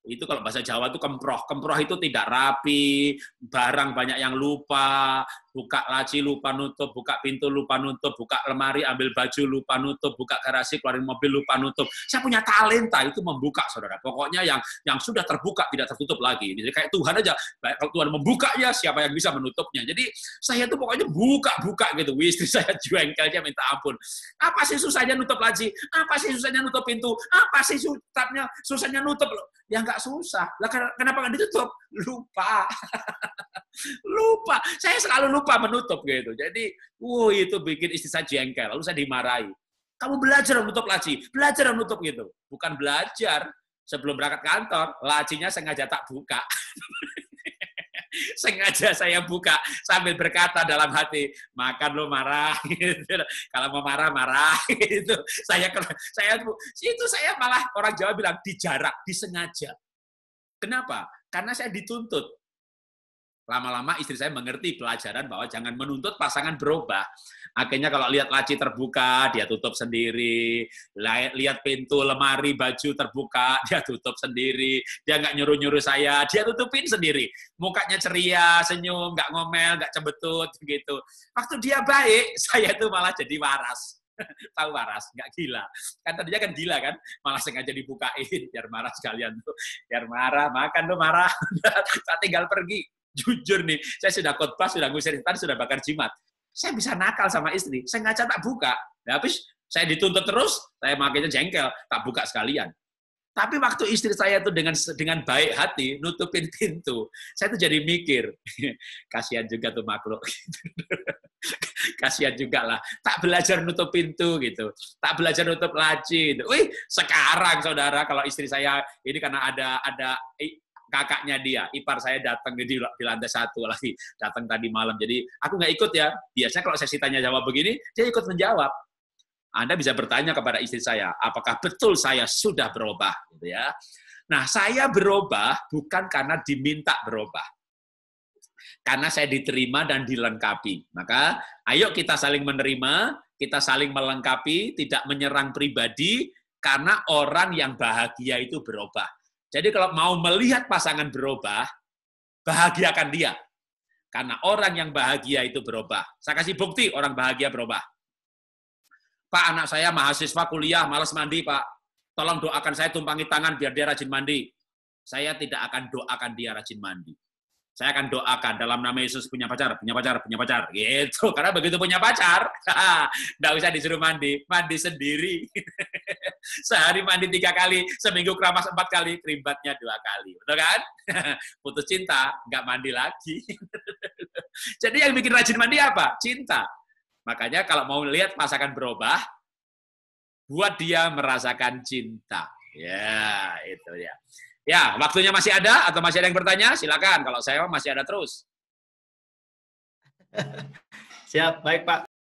itu kalau bahasa Jawa itu kemproh. Kemproh itu tidak rapi, barang banyak yang lupa, buka laci lupa nutup, buka pintu lupa nutup, buka lemari ambil baju lupa nutup, buka garasi keluarin mobil lupa nutup. Saya punya talenta itu membuka, saudara. Pokoknya yang sudah terbuka tidak tertutup lagi. Jadi kayak Tuhan aja, kalau Tuhan membuka ya siapa yang bisa menutupnya. Jadi saya tuh pokoknya buka gitu. Istri saya jengkelnya minta ampun. Apa sih susahnya nutup laci? Apa sih susahnya nutup pintu? Apa sih susahnya nutup? Ya nggak susah. Lah kenapa nggak ditutup? Lupa. Lupa. Saya selalu lupa menutup gitu. Jadi, itu bikin istri saya jengkel. Lalu saya dimarahi. Kamu belajar menutup laci. Belajar menutup gitu. Bukan belajar. Sebelum berangkat kantor, lacinya sengaja tak buka. sengaja saya buka sambil berkata dalam hati, makan lo marah, gitu. Kalau mau marah, gitu. Saya malah orang Jawa bilang dijarak, disengaja. Kenapa? Karena saya dituntut. Lama-lama istri saya mengerti pelajaran bahwa jangan menuntut pasangan berubah. Akhirnya kalau lihat laci terbuka, dia tutup sendiri. Lihat pintu lemari baju terbuka, dia tutup sendiri. Dia nggak nyuruh-nyuruh saya, dia tutupin sendiri. Mukanya ceria, senyum, nggak ngomel, nggak cembetut, gitu. Waktu dia baik, saya tuh malah jadi waras. Tahu waras, nggak gila. Kan tadinya kan gila kan, malah sengaja dibukain, biar marah sekalian tuh. Biar marah, makan tuh marah. Saya tinggal pergi. Jujur nih, saya sudah khotbah, sudah ngusir setan, sudah bakar jimat. Saya bisa nakal sama istri, sengaja tak buka. Nah, habis saya dituntut terus, saya makanya jengkel, tak buka sekalian. Tapi waktu istri saya tuh dengan baik hati nutupin pintu, saya tuh jadi mikir, kasihan juga tuh makhluk. Kasihan juga lah, tak belajar nutup pintu gitu, tak belajar nutup laci gitu. Wih, sekarang saudara, kalau istri saya ini karena ada kakaknya dia, ipar saya datang di lantai 1 lagi, datang tadi malam. Jadi aku nggak ikut ya. Biasanya kalau sesi tanya jawab begini, dia ikut menjawab. Anda bisa bertanya kepada istri saya, apakah betul saya sudah berubah, gitu ya. Nah, saya berubah bukan karena diminta berubah, karena saya diterima dan dilengkapi. Maka, ayo kita saling menerima, kita saling melengkapi, tidak menyerang pribadi, karena orang yang bahagia itu berubah. Jadi kalau mau melihat pasangan berubah, bahagiakan dia. Karena orang yang bahagia itu berubah. Saya kasih bukti orang bahagia berubah. Pak, anak saya mahasiswa kuliah, malas mandi, Pak. Tolong doakan saya tumpangi tangan biar dia rajin mandi. Saya tidak akan doakan dia rajin mandi. Saya akan doakan dalam nama Yesus punya pacar. Gitu. Karena begitu punya pacar, nggak usah disuruh mandi sendiri. Sehari mandi 3 kali, seminggu keramas 4 kali, kerimbatnya 2 kali. Betul kan? Putus cinta, nggak mandi lagi. Jadi yang bikin rajin mandi apa? Cinta. Makanya kalau mau lihat pasangan berubah, buat dia merasakan cinta. Ya, itu ya. Ya, waktunya masih ada atau masih ada yang bertanya? Silakan. Kalau saya masih ada terus. Siap, baik Pak.